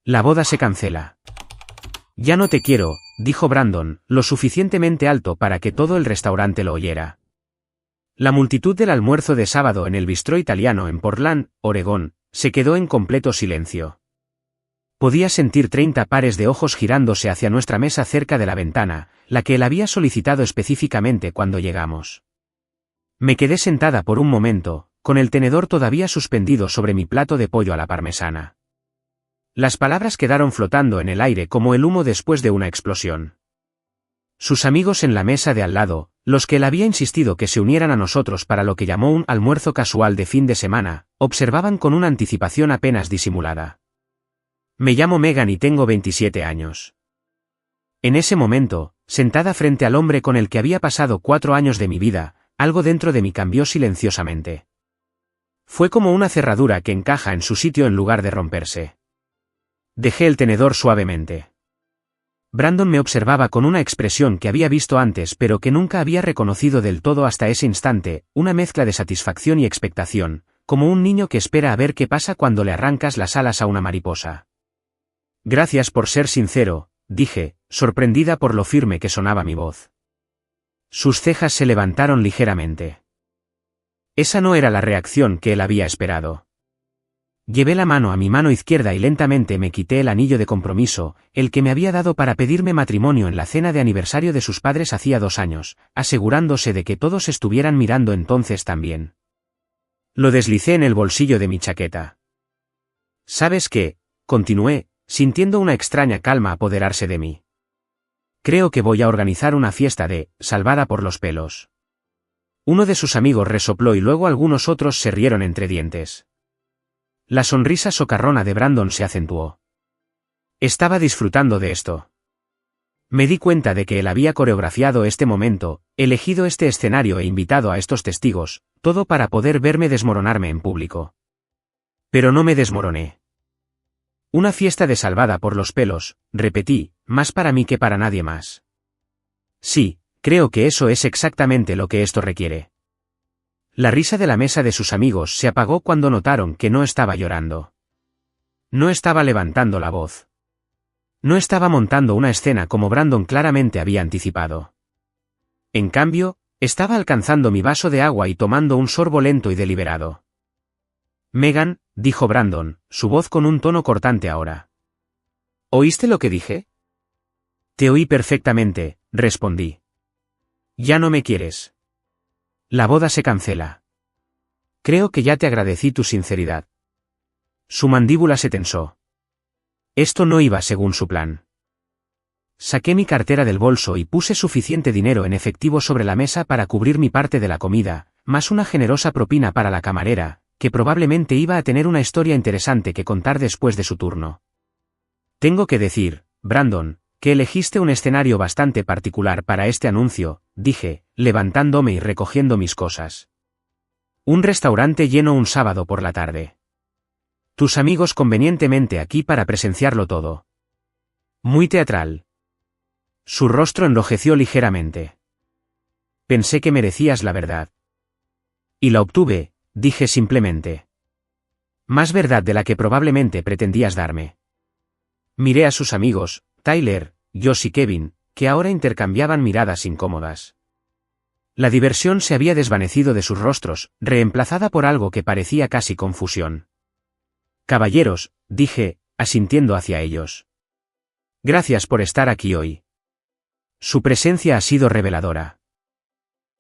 La boda se cancela. Ya no te quiero, dijo Brandon, lo suficientemente alto para que todo el restaurante lo oyera. La multitud del almuerzo de sábado en el bistró italiano en Portland, Oregón, se quedó en completo silencio. Podía sentir 30 pares de ojos girándose hacia nuestra mesa cerca de la ventana, la que él había solicitado específicamente cuando llegamos. Me quedé sentada por un momento, con el tenedor todavía suspendido sobre mi plato de pollo a la parmesana. Las palabras quedaron flotando en el aire como el humo después de una explosión. Sus amigos en la mesa de al lado, los que él había insistido que se unieran a nosotros para lo que llamó un almuerzo casual de fin de semana, observaban con una anticipación apenas disimulada. Me llamo Megan y tengo 27 años. En ese momento, sentada frente al hombre con el que había pasado 4 años de mi vida, algo dentro de mí cambió silenciosamente. Fue como una cerradura que encaja en su sitio en lugar de romperse. Dejé el tenedor suavemente. Brandon me observaba con una expresión que había visto antes pero que nunca había reconocido del todo hasta ese instante, una mezcla de satisfacción y expectación, como un niño que espera a ver qué pasa cuando le arrancas las alas a una mariposa. Gracias por ser sincero, dije, sorprendida por lo firme que sonaba mi voz. Sus cejas se levantaron ligeramente. Esa no era la reacción que él había esperado. Llevé la mano a mi mano izquierda y lentamente me quité el anillo de compromiso, el que me había dado para pedirme matrimonio en la cena de aniversario de sus padres hacía 2 años, asegurándose de que todos estuvieran mirando entonces también. Lo deslicé en el bolsillo de mi chaqueta. ¿Sabes qué? Continué, sintiendo una extraña calma apoderarse de mí. Creo que voy a organizar una fiesta de salvada por los pelos. Uno de sus amigos resopló y luego algunos otros se rieron entre dientes. La sonrisa socarrona de Brandon se acentuó. Estaba disfrutando de esto. Me di cuenta de que él había coreografiado este momento, elegido este escenario e invitado a estos testigos, todo para poder verme desmoronarme en público. Pero no me desmoroné. Una fiesta de salvada por los pelos, repetí, más para mí que para nadie más. Sí, creo que eso es exactamente lo que esto requiere. La risa de la mesa de sus amigos se apagó cuando notaron que no estaba llorando. No estaba levantando la voz. No estaba montando una escena como Brandon claramente había anticipado. En cambio, estaba alcanzando mi vaso de agua y tomando un sorbo lento y deliberado. Megan, dijo Brandon, su voz con un tono cortante ahora. ¿Oíste lo que dije? Te oí perfectamente, respondí. Ya no me quieres. La boda se cancela. Creo que ya te agradecí tu sinceridad. Su mandíbula se tensó. Esto no iba según su plan. Saqué mi cartera del bolso y puse suficiente dinero en efectivo sobre la mesa para cubrir mi parte de la comida, más una generosa propina para la camarera, que probablemente iba a tener una historia interesante que contar después de su turno. Tengo que decir, Brandon, que elegiste un escenario bastante particular para este anuncio, dije, levantándome y recogiendo mis cosas. Un restaurante lleno un sábado por la tarde. Tus amigos convenientemente aquí para presenciarlo todo. Muy teatral. Su rostro enrojeció ligeramente. Pensé que merecías la verdad. Y la obtuve, dije simplemente. Más verdad de la que probablemente pretendías darme. Miré a sus amigos, Tyler, Josh y Kevin, que ahora intercambiaban miradas incómodas. La diversión se había desvanecido de sus rostros, reemplazada por algo que parecía casi confusión. Caballeros, dije, asintiendo hacia ellos. Gracias por estar aquí hoy. Su presencia ha sido reveladora.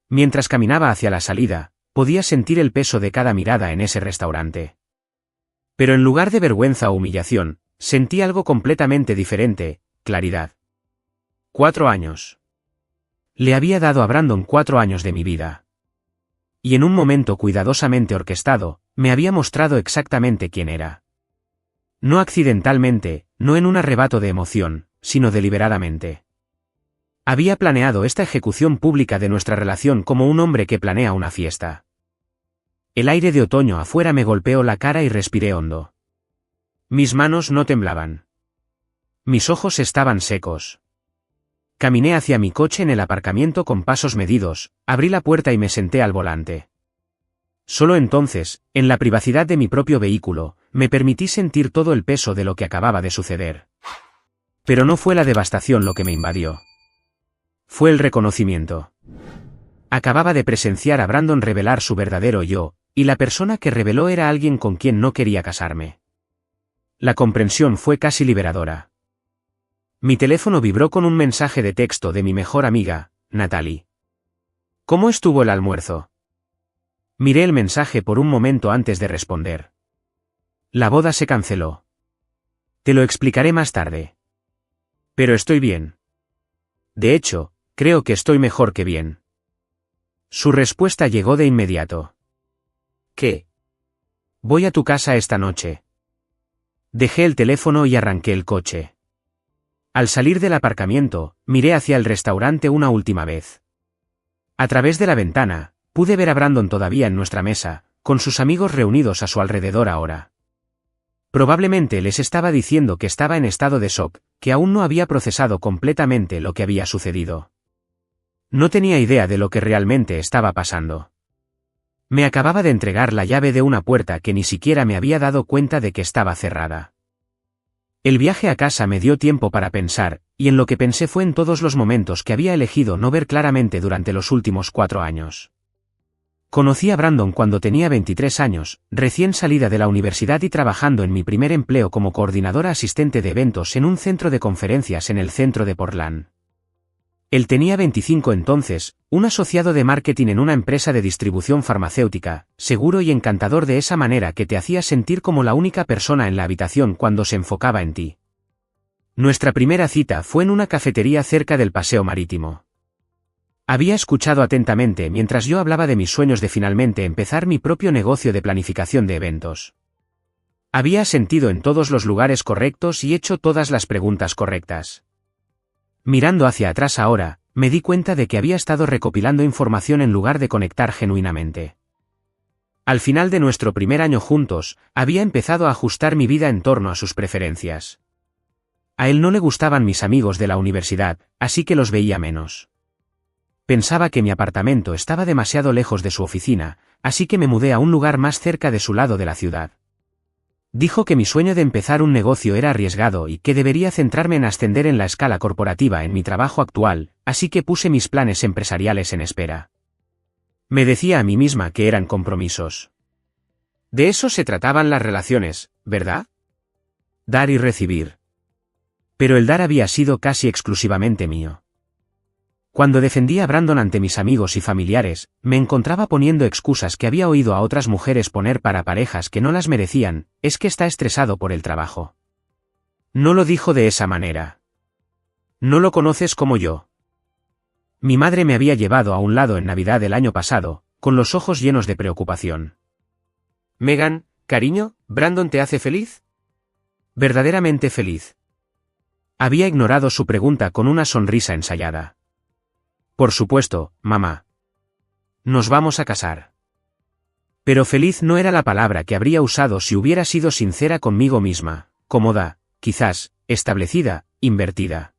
Mientras caminaba hacia la salida, podía sentir el peso de cada mirada en ese restaurante. Pero en lugar de vergüenza o humillación, sentí algo completamente diferente, claridad. 4 años. Le había dado a Brandon 4 años de mi vida. Y en un momento cuidadosamente orquestado, me había mostrado exactamente quién era. No accidentalmente, no en un arrebato de emoción, sino deliberadamente. Había planeado esta ejecución pública de nuestra relación como un hombre que planea una fiesta. El aire de otoño afuera me golpeó la cara y respiré hondo. Mis manos no temblaban. Mis ojos estaban secos. Caminé hacia mi coche en el aparcamiento con pasos medidos, abrí la puerta y me senté al volante. Solo entonces, en la privacidad de mi propio vehículo, me permití sentir todo el peso de lo que acababa de suceder. Pero no fue la devastación lo que me invadió. Fue el reconocimiento. Acababa de presenciar a Brandon revelar su verdadero yo, y la persona que reveló era alguien con quien no quería casarme. La comprensión fue casi liberadora. Mi teléfono vibró con un mensaje de texto de mi mejor amiga, Natalie. ¿Cómo estuvo el almuerzo? Miré el mensaje por un momento antes de responder. La boda se canceló. Te lo explicaré más tarde. Pero estoy bien. De hecho, creo que estoy mejor que bien. Su respuesta llegó de inmediato. ¿Qué? Voy a tu casa esta noche. Dejé el teléfono y arranqué el coche. Al salir del aparcamiento, miré hacia el restaurante una última vez. A través de la ventana, pude ver a Brandon todavía en nuestra mesa, con sus amigos reunidos a su alrededor ahora. Probablemente les estaba diciendo que estaba en estado de shock, que aún no había procesado completamente lo que había sucedido. No tenía idea de lo que realmente estaba pasando. Me acababa de entregar la llave de una puerta que ni siquiera me había dado cuenta de que estaba cerrada. El viaje a casa me dio tiempo para pensar, y en lo que pensé fue en todos los momentos que había elegido no ver claramente durante los últimos 4 años. Conocí a Brandon cuando tenía 23 años, recién salida de la universidad y trabajando en mi primer empleo como coordinadora asistente de eventos en un centro de conferencias en el centro de Portland. Él tenía 25 entonces, un asociado de marketing en una empresa de distribución farmacéutica, seguro y encantador de esa manera que te hacía sentir como la única persona en la habitación cuando se enfocaba en ti. Nuestra primera cita fue en una cafetería cerca del Paseo Marítimo. Había escuchado atentamente mientras yo hablaba de mis sueños de finalmente empezar mi propio negocio de planificación de eventos. Había sentido en todos los lugares correctos y hecho todas las preguntas correctas. Mirando hacia atrás ahora, me di cuenta de que había estado recopilando información en lugar de conectar genuinamente. Al final de nuestro primer año juntos, había empezado a ajustar mi vida en torno a sus preferencias. A él no le gustaban mis amigos de la universidad, así que los veía menos. Pensaba que mi apartamento estaba demasiado lejos de su oficina, así que me mudé a un lugar más cerca de su lado de la ciudad. Dijo que mi sueño de empezar un negocio era arriesgado y que debería centrarme en ascender en la escala corporativa en mi trabajo actual, así que puse mis planes empresariales en espera. Me decía a mí misma que eran compromisos. De eso se trataban las relaciones, ¿verdad? Dar y recibir. Pero el dar había sido casi exclusivamente mío. Cuando defendía a Brandon ante mis amigos y familiares, me encontraba poniendo excusas que había oído a otras mujeres poner para parejas que no las merecían, es que está estresado por el trabajo. No lo dijo de esa manera. No lo conoces como yo. Mi madre me había llevado a un lado en Navidad del año pasado, con los ojos llenos de preocupación. Megan, cariño, ¿Brandon te hace feliz? Verdaderamente feliz. Había ignorado su pregunta con una sonrisa ensayada. Por supuesto, mamá. Nos vamos a casar. Pero feliz no era la palabra que habría usado si hubiera sido sincera conmigo misma, cómoda, quizás, establecida, invertida.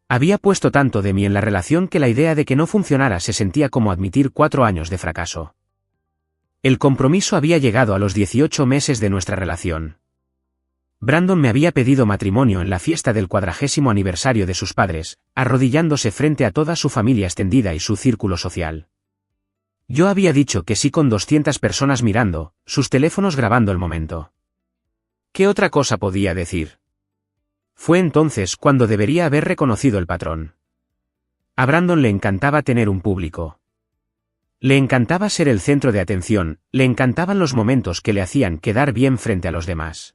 Había puesto tanto de mí en la relación que la idea de que no funcionara se sentía como admitir 4 años de fracaso. El compromiso había llegado a los 18 meses de nuestra relación. Brandon me había pedido matrimonio en la fiesta del 40º aniversario de sus padres, arrodillándose frente a toda su familia extendida y su círculo social. Yo había dicho que sí con 200 personas mirando, sus teléfonos grabando el momento. ¿Qué otra cosa podía decir? Fue entonces cuando debería haber reconocido el patrón. A Brandon le encantaba tener un público. Le encantaba ser el centro de atención, le encantaban los momentos que le hacían quedar bien frente a los demás.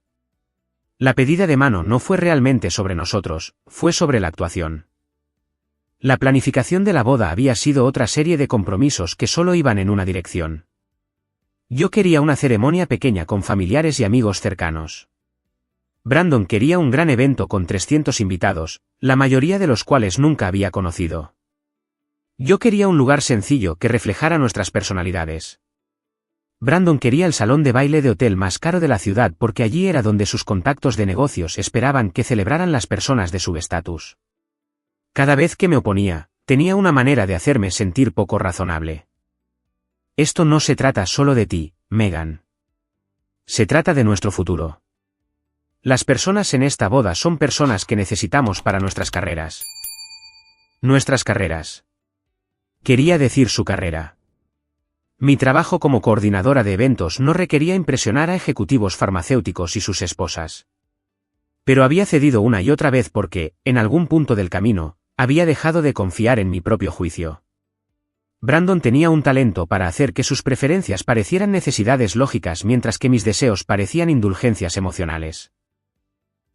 La pedida de mano no fue realmente sobre nosotros, fue sobre la actuación. La planificación de la boda había sido otra serie de compromisos que solo iban en una dirección. Yo quería una ceremonia pequeña con familiares y amigos cercanos. Brandon quería un gran evento con 300 invitados, la mayoría de los cuales nunca había conocido. Yo quería un lugar sencillo que reflejara nuestras personalidades. Brandon quería el salón de baile de hotel más caro de la ciudad porque allí era donde sus contactos de negocios esperaban que celebraran las personas de su estatus. Cada vez que me oponía, tenía una manera de hacerme sentir poco razonable. Esto no se trata solo de ti, Megan. Se trata de nuestro futuro. Las personas en esta boda son personas que necesitamos para nuestras carreras. Nuestras carreras. Quería decir su carrera. Mi trabajo como coordinadora de eventos no requería impresionar a ejecutivos farmacéuticos y sus esposas. Pero había cedido una y otra vez porque, en algún punto del camino, había dejado de confiar en mi propio juicio. Brandon tenía un talento para hacer que sus preferencias parecieran necesidades lógicas mientras que mis deseos parecían indulgencias emocionales.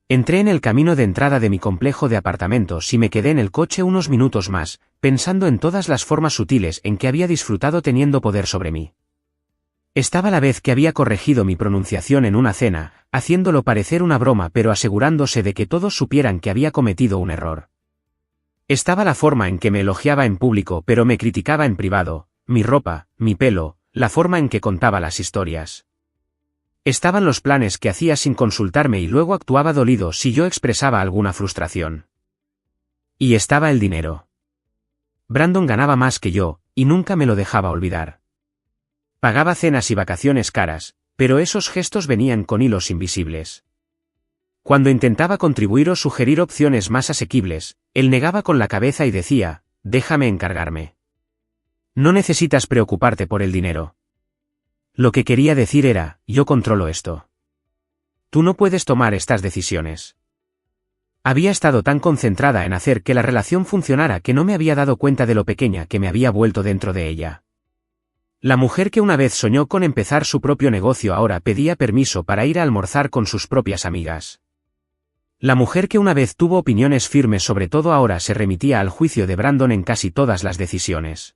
Entré en el camino de entrada de mi complejo de apartamentos y me quedé en el coche unos minutos más, pensando en todas las formas sutiles en que había disfrutado teniendo poder sobre mí. Estaba la vez que había corregido mi pronunciación en una cena, haciéndolo parecer una broma pero asegurándose de que todos supieran que había cometido un error. Estaba la forma en que me elogiaba en público pero me criticaba en privado, mi ropa, mi pelo, la forma en que contaba las historias. Estaban los planes que hacía sin consultarme y luego actuaba dolido si yo expresaba alguna frustración. Y estaba el dinero. Brandon ganaba más que yo, y nunca me lo dejaba olvidar. Pagaba cenas y vacaciones caras, pero esos gestos venían con hilos invisibles. Cuando intentaba contribuir o sugerir opciones más asequibles, él negaba con la cabeza y decía, déjame encargarme. No necesitas preocuparte por el dinero. Lo que quería decir era, yo controlo esto. Tú no puedes tomar estas decisiones. Había estado tan concentrada en hacer que la relación funcionara que no me había dado cuenta de lo pequeña que me había vuelto dentro de ella. La mujer que una vez soñó con empezar su propio negocio ahora pedía permiso para ir a almorzar con sus propias amigas. La mujer que una vez tuvo opiniones firmes sobre todo ahora se remitía al juicio de Brandon en casi todas las decisiones.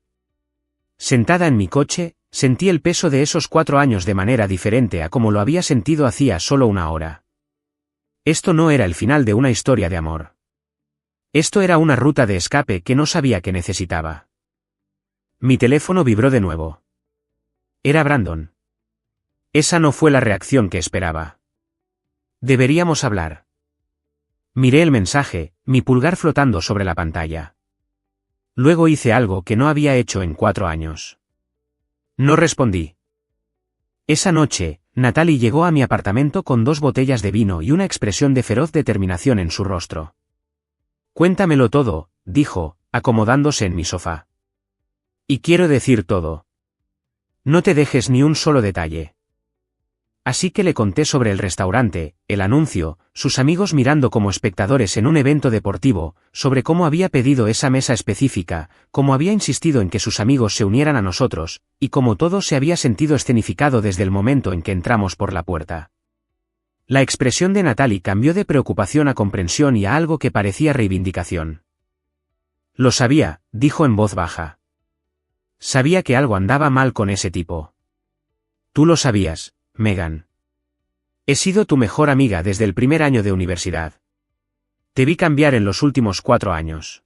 Sentada en mi coche, sentí el peso de esos 4 años de manera diferente a como lo había sentido hacía solo una hora. Esto no era el final de una historia de amor. Esto era una ruta de escape que no sabía que necesitaba. Mi teléfono vibró de nuevo. Era Brandon. Esa no fue la reacción que esperaba. Deberíamos hablar. Miré el mensaje, mi pulgar flotando sobre la pantalla. Luego hice algo que no había hecho en 4 años. No respondí. Esa noche, Natalie llegó a mi apartamento con 2 botellas de vino y una expresión de feroz determinación en su rostro. Cuéntamelo todo, dijo, acomodándose en mi sofá. Y quiero decir todo. No te dejes ni un solo detalle. Así que le conté sobre el restaurante, el anuncio, sus amigos mirando como espectadores en un evento deportivo, sobre cómo había pedido esa mesa específica, cómo había insistido en que sus amigos se unieran a nosotros, y cómo todo se había sentido escenificado desde el momento en que entramos por la puerta. La expresión de Natalie cambió de preocupación a comprensión y a algo que parecía reivindicación. Lo sabía, dijo en voz baja. Sabía que algo andaba mal con ese tipo. Tú lo sabías, Megan. He sido tu mejor amiga desde el primer año de universidad. Te vi cambiar en los últimos 4 años.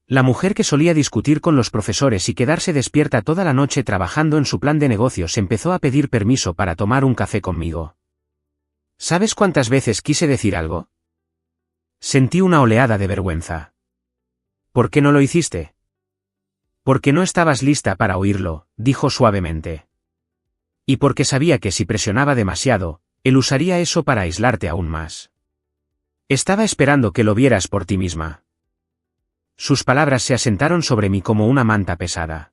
La mujer que solía discutir con los profesores y quedarse despierta toda la noche trabajando en su plan de negocios empezó a pedir permiso para tomar un café conmigo. ¿Sabes cuántas veces quise decir algo? Sentí una oleada de vergüenza. ¿Por qué no lo hiciste? Porque no estabas lista para oírlo, dijo suavemente. Y porque sabía que si presionaba demasiado, él usaría eso para aislarte aún más. Estaba esperando que lo vieras por ti misma. Sus palabras se asentaron sobre mí como una manta pesada.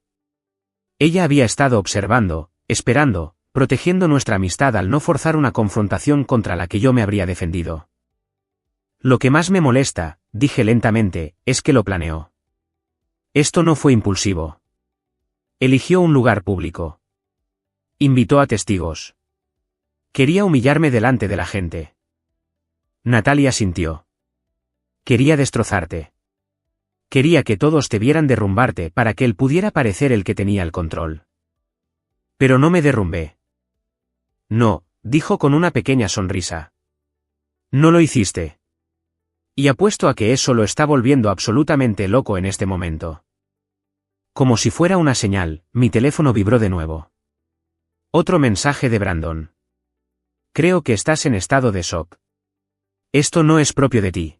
Ella había estado observando, esperando, protegiendo nuestra amistad al no forzar una confrontación contra la que yo me habría defendido. Lo que más me molesta, dije lentamente, es que lo planeó. Esto no fue impulsivo. Eligió un lugar público. Invitó a testigos. Quería humillarme delante de la gente. Natalia sintió. Quería destrozarte. Quería que todos te vieran derrumbarte para que él pudiera parecer el que tenía el control. Pero no me derrumbé. No, dijo con una pequeña sonrisa. No lo hiciste. Y apuesto a que eso lo está volviendo absolutamente loco en este momento. Como si fuera una señal, mi teléfono vibró de nuevo. Otro mensaje de Brandon. Creo que estás en estado de shock. Esto no es propio de ti.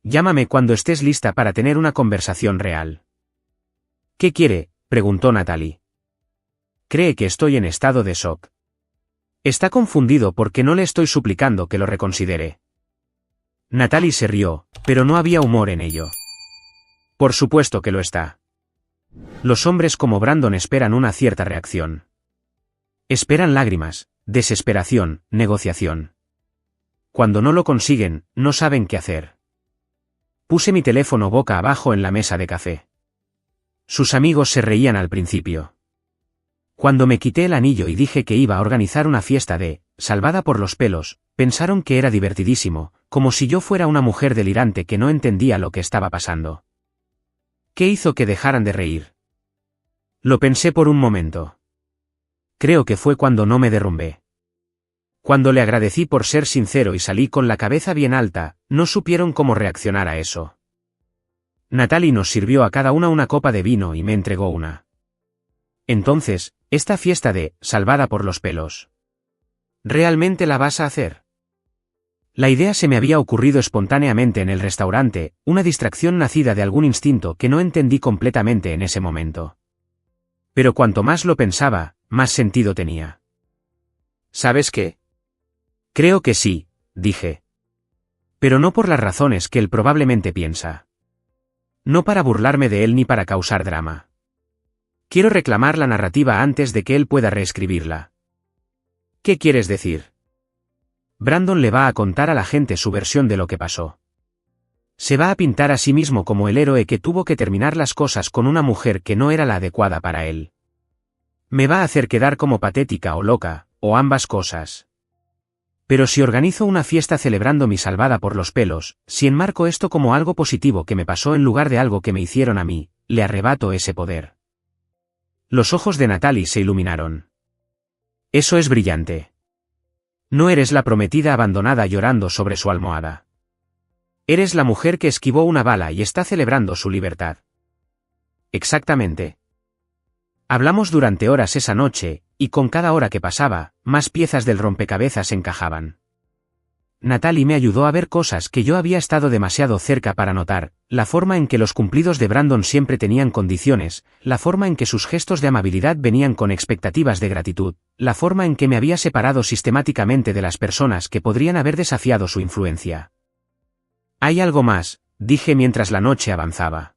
Llámame cuando estés lista para tener una conversación real. ¿Qué quiere?, preguntó Natalie. Cree que estoy en estado de shock. Está confundido porque no le estoy suplicando que lo reconsidere. Natalie se rió, pero no había humor en ello. Por supuesto que lo está. Los hombres como Brandon esperan una cierta reacción. Esperan lágrimas, desesperación, negociación. Cuando no lo consiguen, no saben qué hacer. Puse mi teléfono boca abajo en la mesa de café. Sus amigos se reían al principio. Cuando me quité el anillo y dije que iba a organizar una fiesta de salvada por los pelos, pensaron que era divertidísimo, como si yo fuera una mujer delirante que no entendía lo que estaba pasando. ¿Qué hizo que dejaran de reír? Lo pensé por un momento. Creo que fue cuando no me derrumbé. Cuando le agradecí por ser sincero y salí con la cabeza bien alta, no supieron cómo reaccionar a eso. Natalie nos sirvió a cada una copa de vino y me entregó una. Entonces, esta fiesta de salvada por los pelos. ¿Realmente la vas a hacer? La idea se me había ocurrido espontáneamente en el restaurante, una distracción nacida de algún instinto que no entendí completamente en ese momento. Pero cuanto más lo pensaba, más sentido tenía. ¿Sabes qué? Creo que sí, dije. Pero no por las razones que él probablemente piensa. No para burlarme de él ni para causar drama. Quiero reclamar la narrativa antes de que él pueda reescribirla. ¿Qué quieres decir? Brandon le va a contar a la gente su versión de lo que pasó. Se va a pintar a sí mismo como el héroe que tuvo que terminar las cosas con una mujer que no era la adecuada para él. Me va a hacer quedar como patética o loca, o ambas cosas. Pero si organizo una fiesta celebrando mi salvada por los pelos, si enmarco esto como algo positivo que me pasó en lugar de algo que me hicieron a mí, le arrebato ese poder. Los ojos de Natalie se iluminaron. Eso es brillante. No eres la prometida abandonada llorando sobre su almohada. Eres la mujer que esquivó una bala y está celebrando su libertad. Exactamente. Hablamos durante horas esa noche, y con cada hora que pasaba, más piezas del rompecabezas encajaban. Natalie me ayudó a ver cosas que yo había estado demasiado cerca para notar, la forma en que los cumplidos de Brandon siempre tenían condiciones, la forma en que sus gestos de amabilidad venían con expectativas de gratitud, la forma en que me había separado sistemáticamente de las personas que podrían haber desafiado su influencia. Hay algo más, dije mientras la noche avanzaba.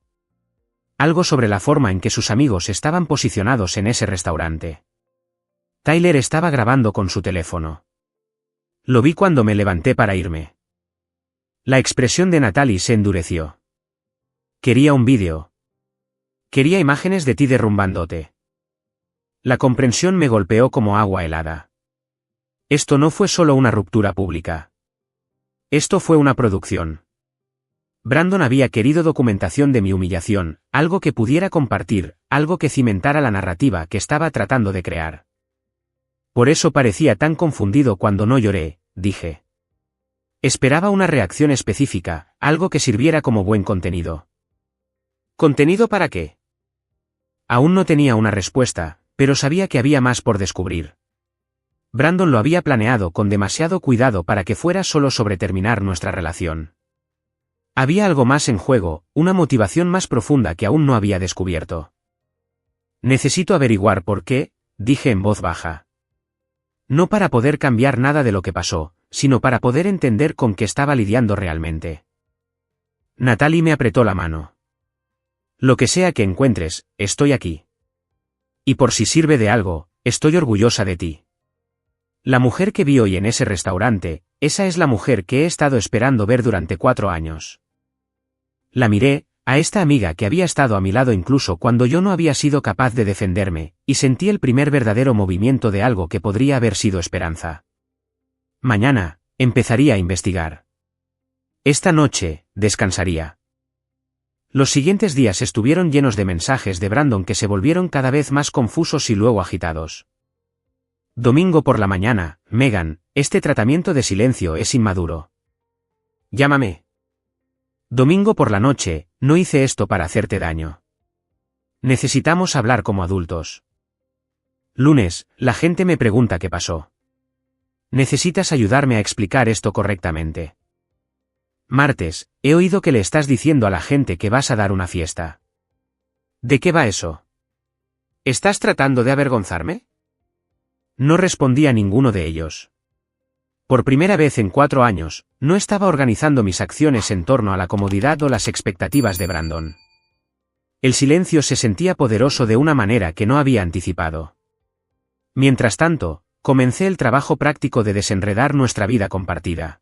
Algo sobre la forma en que sus amigos estaban posicionados en ese restaurante. Tyler estaba grabando con su teléfono. Lo vi cuando me levanté para irme. La expresión de Natalie se endureció. Quería un vídeo. Quería imágenes de ti derrumbándote. La comprensión me golpeó como agua helada. Esto no fue solo una ruptura pública. Esto fue una producción. Brandon había querido documentación de mi humillación, algo que pudiera compartir, algo que cimentara la narrativa que estaba tratando de crear. Por eso parecía tan confundido cuando no lloré, dije. Esperaba una reacción específica, algo que sirviera como buen contenido. ¿Contenido para qué? Aún no tenía una respuesta, pero sabía que había más por descubrir. Brandon lo había planeado con demasiado cuidado para que fuera solo sobre terminar nuestra relación. Había algo más en juego, una motivación más profunda que aún no había descubierto. Necesito averiguar por qué, dije en voz baja. No para poder cambiar nada de lo que pasó, sino para poder entender con qué estaba lidiando realmente. Natalie me apretó la mano. Lo que sea que encuentres, estoy aquí. Y por si sirve de algo, estoy orgullosa de ti. La mujer que vi hoy en ese restaurante, esa es la mujer que he estado esperando ver durante 4 años. La miré, a esta amiga que había estado a mi lado incluso cuando yo no había sido capaz de defenderme, y sentí el primer verdadero movimiento de algo que podría haber sido esperanza. Mañana, empezaría a investigar. Esta noche, descansaría. Los siguientes días estuvieron llenos de mensajes de Brandon que se volvieron cada vez más confusos y luego agitados. Domingo por la mañana, Megan, este tratamiento de silencio es inmaduro. Llámame. Domingo por la noche, no hice esto para hacerte daño. Necesitamos hablar como adultos. Lunes, la gente me pregunta qué pasó. Necesitas ayudarme a explicar esto correctamente. Martes, he oído que le estás diciendo a la gente que vas a dar una fiesta. ¿De qué va eso? ¿Estás tratando de avergonzarme? No respondí a ninguno de ellos. Por primera vez en 4 años, no estaba organizando mis acciones en torno a la comodidad o las expectativas de Brandon. El silencio se sentía poderoso de una manera que no había anticipado. Mientras tanto, comencé el trabajo práctico de desenredar nuestra vida compartida.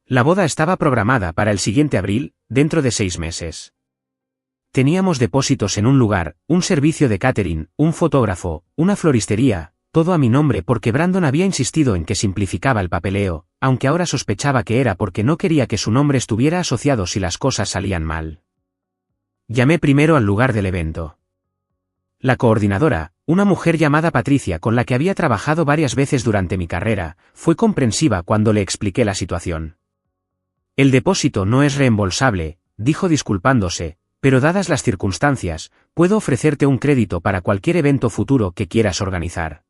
La boda estaba programada para el siguiente abril, dentro de 6 meses. Teníamos depósitos en un lugar, un servicio de catering, un fotógrafo, una floristería, todo a mi nombre porque Brandon había insistido en que simplificaba el papeleo, aunque ahora sospechaba que era porque no quería que su nombre estuviera asociado si las cosas salían mal. Llamé primero al lugar del evento. La coordinadora, una mujer llamada Patricia con la que había trabajado varias veces durante mi carrera, fue comprensiva cuando le expliqué la situación. El depósito no es reembolsable, dijo disculpándose, pero dadas las circunstancias, puedo ofrecerte un crédito para cualquier evento futuro que quieras organizar.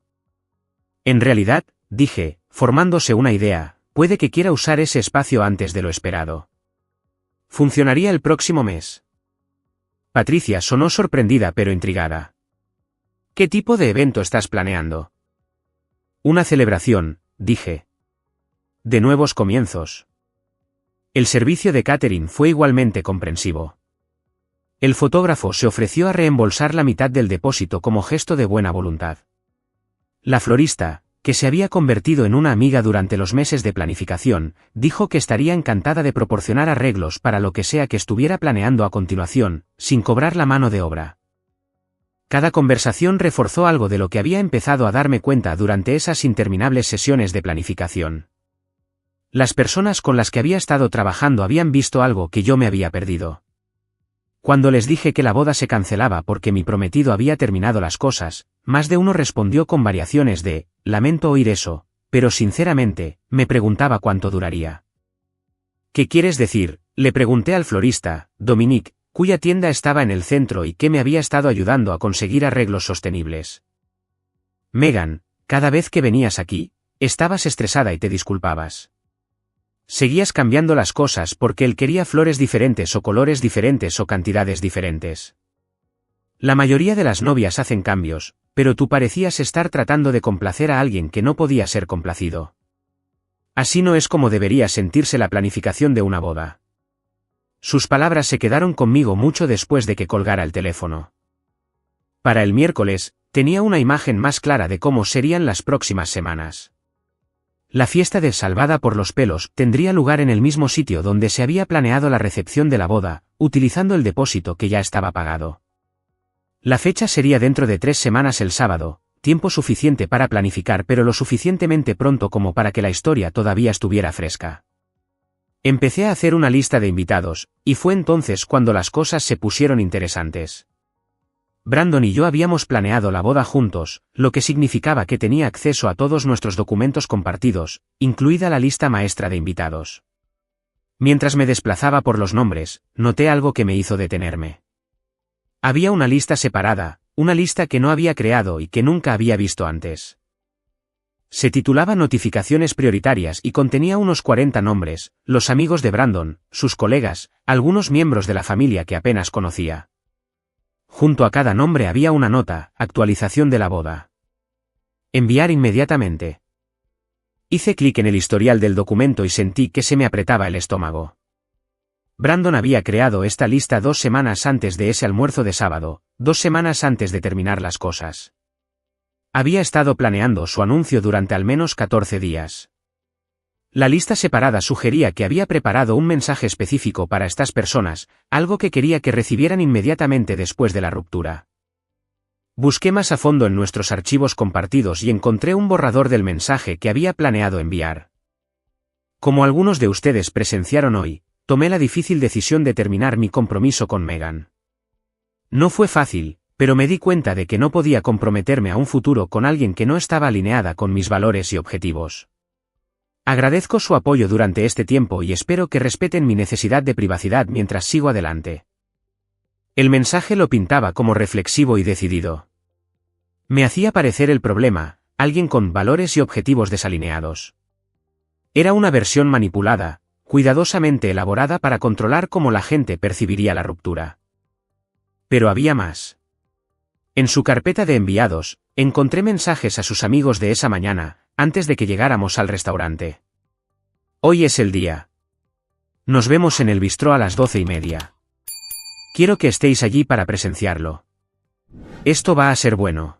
En realidad, dije, formándose una idea, puede que quiera usar ese espacio antes de lo esperado. Funcionaría el próximo mes. Patricia sonó sorprendida pero intrigada. ¿Qué tipo de evento estás planeando? Una celebración, dije. De nuevos comienzos. El servicio de catering fue igualmente comprensivo. El fotógrafo se ofreció a reembolsar la mitad del depósito como gesto de buena voluntad. La florista, que se había convertido en una amiga durante los meses de planificación, dijo que estaría encantada de proporcionar arreglos para lo que sea que estuviera planeando a continuación, sin cobrar la mano de obra. Cada conversación reforzó algo de lo que había empezado a darme cuenta durante esas interminables sesiones de planificación. Las personas con las que había estado trabajando habían visto algo que yo me había perdido. Cuando les dije que la boda se cancelaba porque mi prometido había terminado las cosas, más de uno respondió con variaciones de, lamento oír eso, pero sinceramente, me preguntaba cuánto duraría. ¿Qué quieres decir?, le pregunté al florista, Dominique, cuya tienda estaba en el centro y que me había estado ayudando a conseguir arreglos sostenibles. Megan, cada vez que venías aquí, estabas estresada y te disculpabas. Seguías cambiando las cosas porque él quería flores diferentes o colores diferentes o cantidades diferentes. La mayoría de las novias hacen cambios, pero tú parecías estar tratando de complacer a alguien que no podía ser complacido. Así no es como debería sentirse la planificación de una boda. Sus palabras se quedaron conmigo mucho después de que colgara el teléfono. Para el miércoles, tenía una imagen más clara de cómo serían las próximas semanas. La fiesta de Salvada por los pelos tendría lugar en el mismo sitio donde se había planeado la recepción de la boda, utilizando el depósito que ya estaba pagado. La fecha sería dentro de 3 semanas el sábado, tiempo suficiente para planificar pero lo suficientemente pronto como para que la historia todavía estuviera fresca. Empecé a hacer una lista de invitados, y fue entonces cuando las cosas se pusieron interesantes. Brandon y yo habíamos planeado la boda juntos, lo que significaba que tenía acceso a todos nuestros documentos compartidos, incluida la lista maestra de invitados. Mientras me desplazaba por los nombres, noté algo que me hizo detenerme. Había una lista separada, una lista que no había creado y que nunca había visto antes. Se titulaba Notificaciones prioritarias y contenía unos 40 nombres, los amigos de Brandon, sus colegas, algunos miembros de la familia que apenas conocía. Junto a cada nombre había una nota, actualización de la boda. Enviar inmediatamente. Hice clic en el historial del documento y sentí que se me apretaba el estómago. Brandon había creado esta lista 2 semanas antes de ese almuerzo de sábado, 2 semanas antes de terminar las cosas. Había estado planeando su anuncio durante al menos 14 días. La lista separada sugería que había preparado un mensaje específico para estas personas, algo que quería que recibieran inmediatamente después de la ruptura. Busqué más a fondo en nuestros archivos compartidos y encontré un borrador del mensaje que había planeado enviar. Como algunos de ustedes presenciaron hoy, tomé la difícil decisión de terminar mi compromiso con Megan. No fue fácil, pero me di cuenta de que no podía comprometerme a un futuro con alguien que no estaba alineada con mis valores y objetivos. Agradezco su apoyo durante este tiempo y espero que respeten mi necesidad de privacidad mientras sigo adelante. El mensaje lo pintaba como reflexivo y decidido. Me hacía parecer el problema, alguien con valores y objetivos desalineados. Era una versión manipulada, cuidadosamente elaborada para controlar cómo la gente percibiría la ruptura. Pero había más. En su carpeta de enviados, Encontré mensajes a sus amigos de esa mañana, antes de que llegáramos al restaurante. Hoy es el día. Nos vemos en el bistró a las 12:30. Quiero que estéis allí para presenciarlo. Esto va a ser bueno.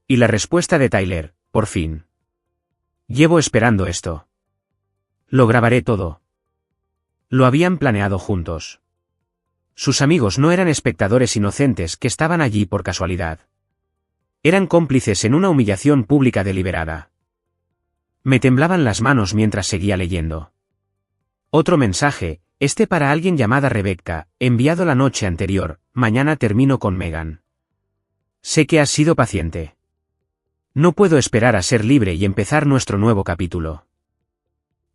Y la respuesta de Tyler, por fin. Llevo esperando esto. Lo grabaré todo. Lo habían planeado juntos. Sus amigos no eran espectadores inocentes que estaban allí por casualidad. Eran cómplices en una humillación pública deliberada. Me temblaban las manos mientras seguía leyendo. Otro mensaje, este para alguien llamada Rebecca, enviado la noche anterior: mañana termino con Megan. Sé que has sido paciente. No puedo esperar a ser libre y empezar nuestro nuevo capítulo.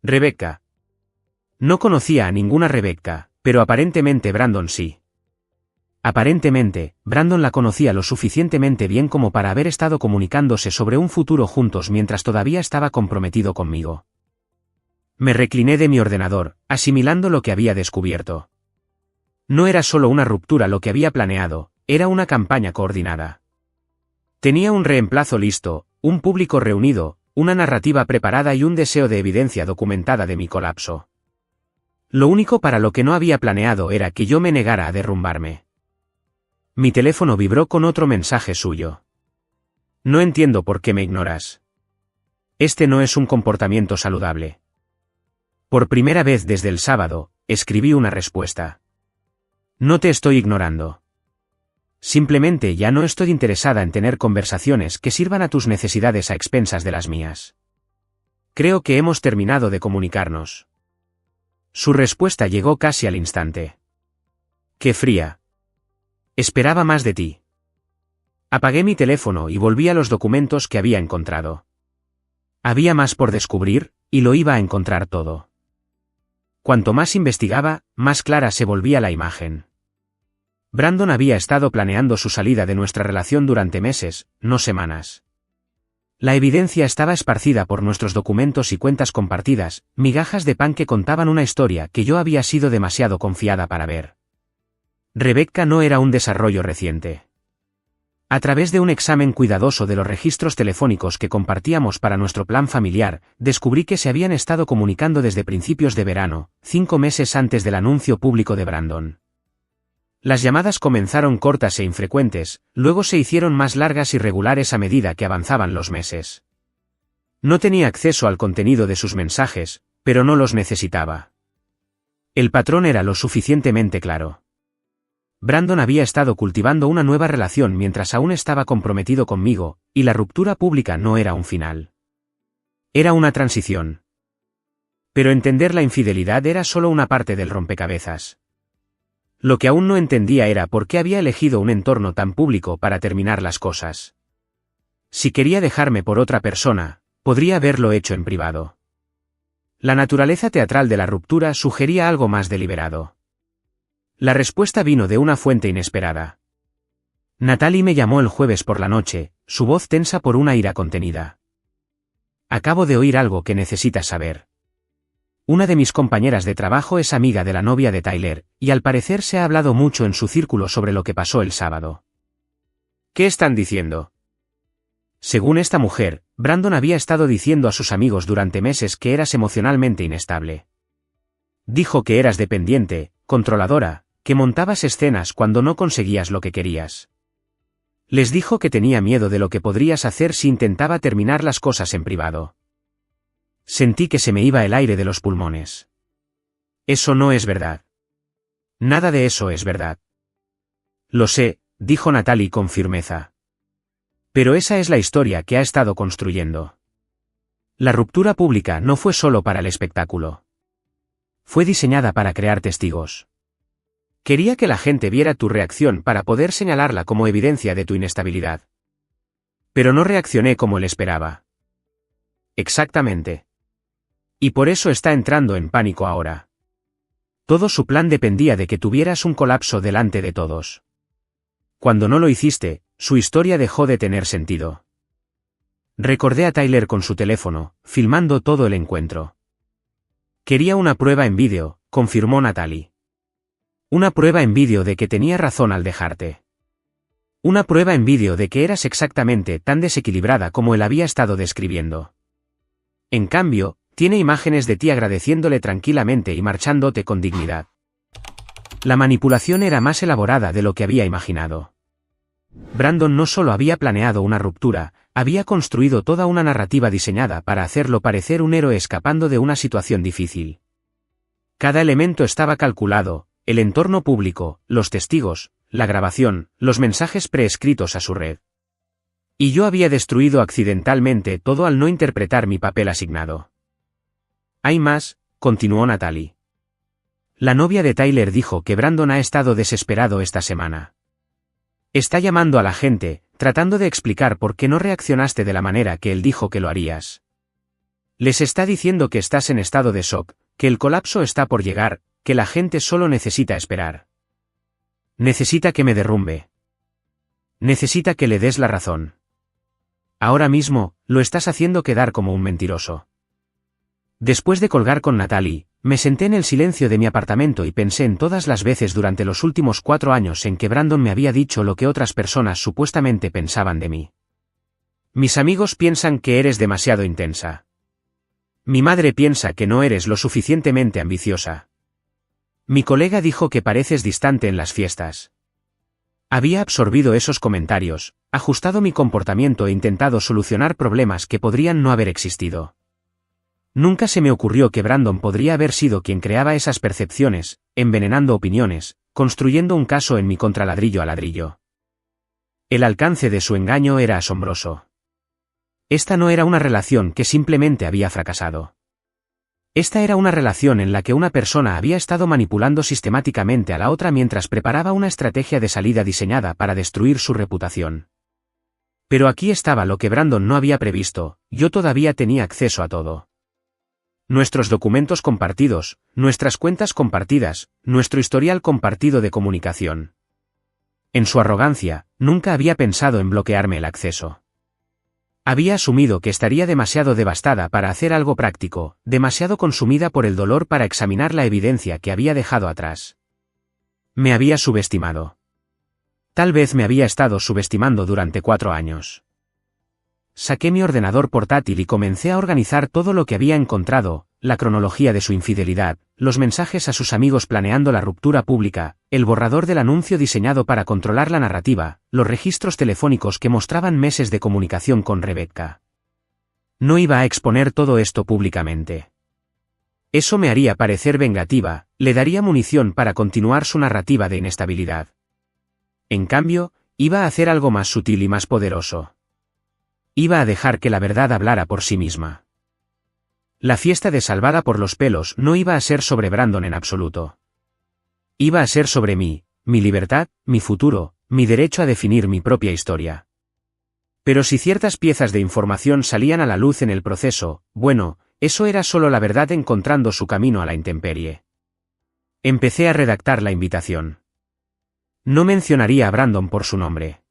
Rebecca. No conocía a ninguna Rebecca, pero aparentemente Brandon sí. Aparentemente, Brandon la conocía lo suficientemente bien como para haber estado comunicándose sobre un futuro juntos mientras todavía estaba comprometido conmigo. Me recliné de mi ordenador, asimilando lo que había descubierto. No era solo una ruptura lo que había planeado, era una campaña coordinada. Tenía un reemplazo listo, un público reunido, una narrativa preparada y un deseo de evidencia documentada de mi colapso. Lo único para lo que no había planeado era que yo me negara a derrumbarme. Mi teléfono vibró con otro mensaje suyo. No entiendo por qué me ignoras. Este no es un comportamiento saludable. Por primera vez desde el sábado, escribí una respuesta. No te estoy ignorando. Simplemente ya no estoy interesada en tener conversaciones que sirvan a tus necesidades a expensas de las mías. Creo que hemos terminado de comunicarnos. Su respuesta llegó casi al instante. Qué fría. Esperaba más de ti. Apagué mi teléfono y volví a los documentos que había encontrado. Había más por descubrir, y lo iba a encontrar todo. Cuanto más investigaba, más clara se volvía la imagen. Brandon había estado planeando su salida de nuestra relación durante meses, no semanas. La evidencia estaba esparcida por nuestros documentos y cuentas compartidas, migajas de pan que contaban una historia que yo había sido demasiado confiada para ver. Rebecca no era un desarrollo reciente. A través de un examen cuidadoso de los registros telefónicos que compartíamos para nuestro plan familiar, descubrí que se habían estado comunicando desde principios de verano, 5 meses antes del anuncio público de Brandon. Las llamadas comenzaron cortas e infrecuentes, luego se hicieron más largas y regulares a medida que avanzaban los meses. No tenía acceso al contenido de sus mensajes, pero no los necesitaba. El patrón era lo suficientemente claro. Brandon había estado cultivando una nueva relación mientras aún estaba comprometido conmigo, y la ruptura pública no era un final. Era una transición. Pero entender la infidelidad era solo una parte del rompecabezas. Lo que aún no entendía era por qué había elegido un entorno tan público para terminar las cosas. Si quería dejarme por otra persona, podría haberlo hecho en privado. La naturaleza teatral de la ruptura sugería algo más deliberado. La respuesta vino de una fuente inesperada. Natalie me llamó el jueves por la noche, su voz tensa por una ira contenida. Acabo de oír algo que necesitas saber. Una de mis compañeras de trabajo es amiga de la novia de Tyler, y al parecer se ha hablado mucho en su círculo sobre lo que pasó el sábado. ¿Qué están diciendo? Según esta mujer, Brandon había estado diciendo a sus amigos durante meses que eras emocionalmente inestable. Dijo que eras dependiente, controladora, que montabas escenas cuando no conseguías lo que querías. Les dijo que tenía miedo de lo que podrías hacer si intentaba terminar las cosas en privado. Sentí que se me iba el aire de los pulmones. Eso no es verdad. Nada de eso es verdad. Lo sé, dijo Natalie con firmeza. Pero esa es la historia que ha estado construyendo. La ruptura pública no fue solo para el espectáculo. Fue diseñada para crear testigos. Quería que la gente viera tu reacción para poder señalarla como evidencia de tu inestabilidad. Pero no reaccioné como él esperaba. Exactamente. Y por eso está entrando en pánico ahora. Todo su plan dependía de que tuvieras un colapso delante de todos. Cuando no lo hiciste, su historia dejó de tener sentido. Recordé a Tyler con su teléfono, filmando todo el encuentro. Quería una prueba en vídeo, confirmó Natalie. Una prueba en vídeo de que tenía razón al dejarte. Una prueba en vídeo de que eras exactamente tan desequilibrada como él había estado describiendo. En cambio, tiene imágenes de ti agradeciéndole tranquilamente y marchándote con dignidad. La manipulación era más elaborada de lo que había imaginado. Brandon no solo había planeado una ruptura, había construido toda una narrativa diseñada para hacerlo parecer un héroe escapando de una situación difícil. Cada elemento estaba calculado, el entorno público, los testigos, la grabación, los mensajes preescritos a su red. Y yo había destruido accidentalmente todo al no interpretar mi papel asignado. Hay más, continuó Natalie. La novia de Tyler dijo que Brandon ha estado desesperado esta semana. Está llamando a la gente, tratando de explicar por qué no reaccionaste de la manera que él dijo que lo harías. Les está diciendo que estás en estado de shock, que el colapso está por llegar, que la gente solo necesita esperar. Necesita que me derrumbe. Necesita que le des la razón. Ahora mismo, lo estás haciendo quedar como un mentiroso. Después de colgar con Natalie, me senté en el silencio de mi apartamento y pensé en todas las veces durante los últimos 4 años en que Brandon me había dicho lo que otras personas supuestamente pensaban de mí. Mis amigos piensan que eres demasiado intensa. Mi madre piensa que no eres lo suficientemente ambiciosa. Mi colega dijo que pareces distante en las fiestas. Había absorbido esos comentarios, ajustado mi comportamiento e intentado solucionar problemas que podrían no haber existido. Nunca se me ocurrió que Brandon podría haber sido quien creaba esas percepciones, envenenando opiniones, construyendo un caso en mi contra ladrillo a ladrillo. El alcance de su engaño era asombroso. Esta no era una relación que simplemente había fracasado. Esta era una relación en la que una persona había estado manipulando sistemáticamente a la otra mientras preparaba una estrategia de salida diseñada para destruir su reputación. Pero aquí estaba lo que Brandon no había previsto, yo todavía tenía acceso a todo. Nuestros documentos compartidos, nuestras cuentas compartidas, nuestro historial compartido de comunicación. En su arrogancia, nunca había pensado en bloquearme el acceso. Había asumido que estaría demasiado devastada para hacer algo práctico, demasiado consumida por el dolor para examinar la evidencia que había dejado atrás. Me había subestimado. Tal vez me había estado subestimando durante 4 años. Saqué mi ordenador portátil y comencé a organizar todo lo que había encontrado, la cronología de su infidelidad, los mensajes a sus amigos planeando la ruptura pública, el borrador del anuncio diseñado para controlar la narrativa, los registros telefónicos que mostraban meses de comunicación con Rebecca. No iba a exponer todo esto públicamente. Eso me haría parecer vengativa, le daría munición para continuar su narrativa de inestabilidad. En cambio, iba a hacer algo más sutil y más poderoso. Iba a dejar que la verdad hablara por sí misma. La fiesta de Salvada por los pelos no iba a ser sobre Brandon en absoluto. Iba a ser sobre mí, mi libertad, mi futuro, mi derecho a definir mi propia historia. Pero si ciertas piezas de información salían a la luz en el proceso, bueno, eso era solo la verdad encontrando su camino a la intemperie. Empecé a redactar la invitación. No mencionaría a Brandon por su nombre.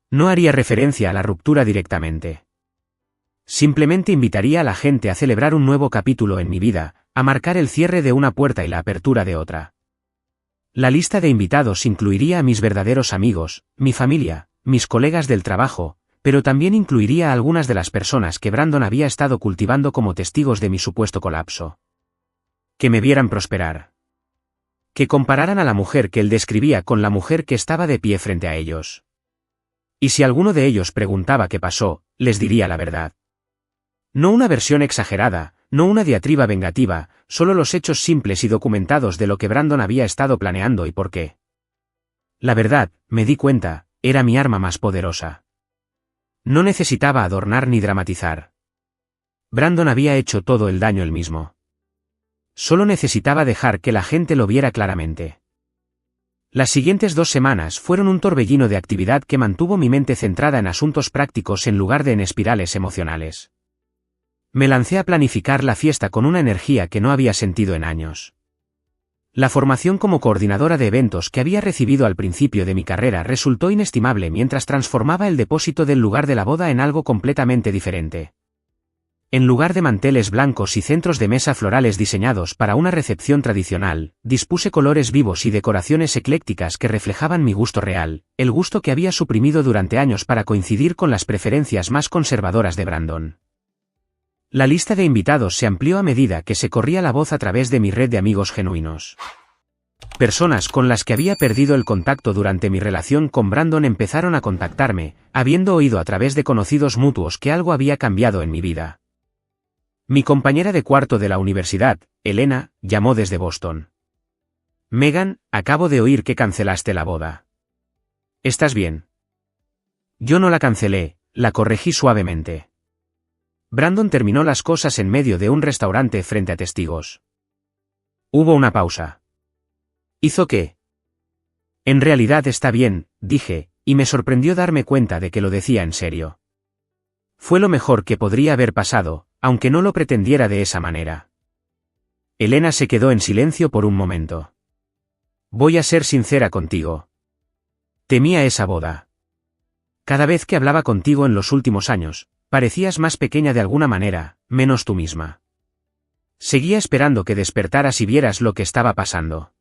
No haría referencia a la ruptura directamente. Simplemente invitaría a la gente a celebrar un nuevo capítulo en mi vida, a marcar el cierre de una puerta y la apertura de otra. La lista de invitados incluiría a mis verdaderos amigos, mi familia, mis colegas del trabajo, pero también incluiría a algunas de las personas que Brandon había estado cultivando como testigos de mi supuesto colapso. Que me vieran prosperar. Que compararan a la mujer que él describía con la mujer que estaba de pie frente a ellos. Y si alguno de ellos preguntaba qué pasó, les diría la verdad. No una versión exagerada, no una diatriba vengativa, solo los hechos simples y documentados de lo que Brandon había estado planeando y por qué. La verdad, me di cuenta, era mi arma más poderosa. No necesitaba adornar ni dramatizar. Brandon había hecho todo el daño él mismo. Solo necesitaba dejar que la gente lo viera claramente. Las siguientes 2 semanas fueron un torbellino de actividad que mantuvo mi mente centrada en asuntos prácticos en lugar de en espirales emocionales. Me lancé a planificar la fiesta con una energía que no había sentido en años. La formación como coordinadora de eventos que había recibido al principio de mi carrera resultó inestimable mientras transformaba el depósito del lugar de la boda en algo completamente diferente. En lugar de manteles blancos y centros de mesa florales diseñados para una recepción tradicional, dispuse colores vivos y decoraciones eclécticas que reflejaban mi gusto real, el gusto que había suprimido durante años para coincidir con las preferencias más conservadoras de Brandon. La lista de invitados se amplió a medida que se corría la voz a través de mi red de amigos genuinos. Personas con las que había perdido el contacto durante mi relación con Brandon empezaron a contactarme, habiendo oído a través de conocidos mutuos que algo había cambiado en mi vida. Mi compañera de cuarto de la universidad, Elena, llamó desde Boston. Megan, acabo de oír que cancelaste la boda. ¿Estás bien? Yo no la cancelé, la corregí suavemente. Brandon terminó las cosas en medio de un restaurante frente a testigos. Hubo una pausa. ¿Hizo qué? En realidad está bien, dije, y me sorprendió darme cuenta de que lo decía en serio. Fue lo mejor que podría haber pasado, aunque no lo pretendiera de esa manera. Elena se quedó en silencio por un momento. Voy a ser sincera contigo. Temía esa boda. Cada vez que hablaba contigo en los últimos años, parecías más pequeña de alguna manera, menos tú misma. Seguía esperando que despertaras y vieras lo que estaba pasando.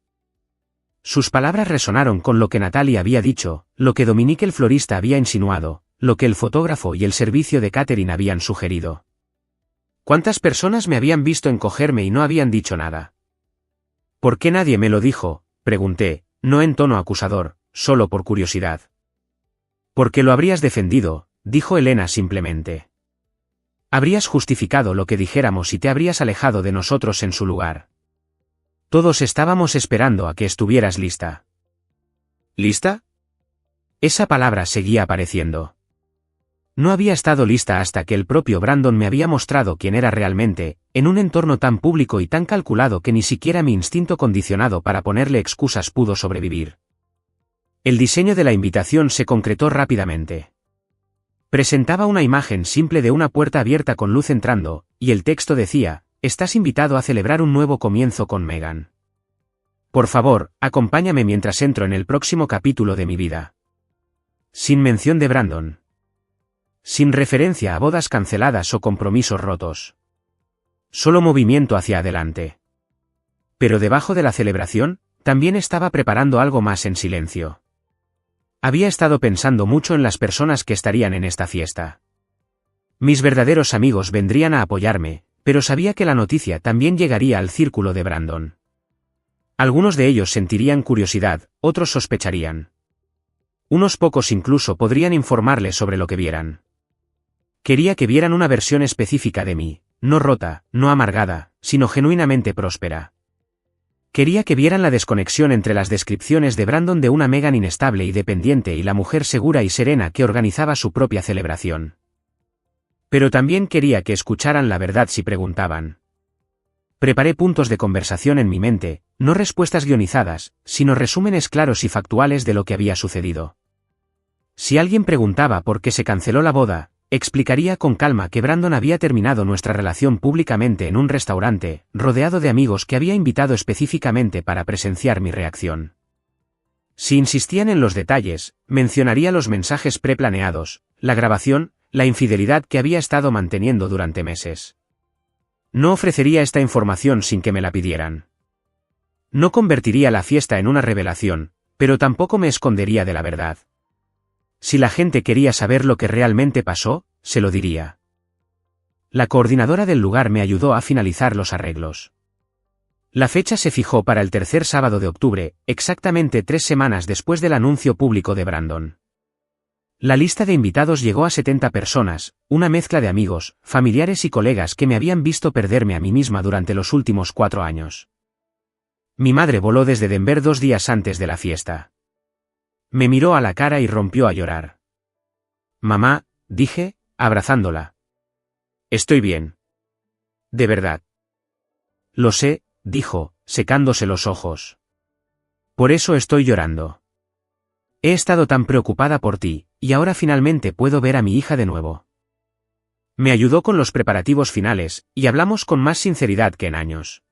Sus palabras resonaron con lo que Natalie había dicho, lo que Dominique el florista había insinuado, lo que el fotógrafo y el servicio de catering habían sugerido. ¿Cuántas personas me habían visto encogerme y no habían dicho nada? ¿Por qué nadie me lo dijo?, pregunté, no en tono acusador, solo por curiosidad. Porque lo habrías defendido, dijo Elena simplemente. Habrías justificado lo que dijéramos y te habrías alejado de nosotros en su lugar. Todos estábamos esperando a que estuvieras lista. ¿Lista? Esa palabra seguía apareciendo. No había estado lista hasta que el propio Brandon me había mostrado quién era realmente, en un entorno tan público y tan calculado que ni siquiera mi instinto condicionado para ponerle excusas pudo sobrevivir. El diseño de la invitación se concretó rápidamente. Presentaba una imagen simple de una puerta abierta con luz entrando, y el texto decía, «Estás invitado a celebrar un nuevo comienzo con Megan. Por favor, acompáñame mientras entro en el próximo capítulo de mi vida». Sin mención de Brandon. Sin referencia a bodas canceladas o compromisos rotos. Solo movimiento hacia adelante. Pero debajo de la celebración, también estaba preparando algo más en silencio. Había estado pensando mucho en las personas que estarían en esta fiesta. Mis verdaderos amigos vendrían a apoyarme, pero sabía que la noticia también llegaría al círculo de Brandon. Algunos de ellos sentirían curiosidad, otros sospecharían. Unos pocos incluso podrían informarle sobre lo que vieran. Quería que vieran una versión específica de mí, no rota, no amargada, sino genuinamente próspera. Quería que vieran la desconexión entre las descripciones de Brandon de una Megan inestable y dependiente y la mujer segura y serena que organizaba su propia celebración. Pero también quería que escucharan la verdad si preguntaban. Preparé puntos de conversación en mi mente, no respuestas guionizadas, sino resúmenes claros y factuales de lo que había sucedido. Si alguien preguntaba por qué se canceló la boda, explicaría con calma que Brandon había terminado nuestra relación públicamente en un restaurante, rodeado de amigos que había invitado específicamente para presenciar mi reacción. Si insistían en los detalles, mencionaría los mensajes preplaneados, la grabación, la infidelidad que había estado manteniendo durante meses. No ofrecería esta información sin que me la pidieran. No convertiría la fiesta en una revelación, pero tampoco me escondería de la verdad. Si la gente quería saber lo que realmente pasó, se lo diría. La coordinadora del lugar me ayudó a finalizar los arreglos. La fecha se fijó para el tercer sábado de octubre, exactamente 3 semanas después del anuncio público de Brandon. La lista de invitados llegó a 70 personas, una mezcla de amigos, familiares y colegas que me habían visto perderme a mí misma durante los últimos 4 años. Mi madre voló desde Denver 2 días antes de la fiesta. Me miró a la cara y rompió a llorar. «Mamá», dije, abrazándola. «Estoy bien. De verdad». «Lo sé», dijo, secándose los ojos. «Por eso estoy llorando. He estado tan preocupada por ti, y ahora finalmente puedo ver a mi hija de nuevo». Me ayudó con los preparativos finales, y hablamos con más sinceridad que en años.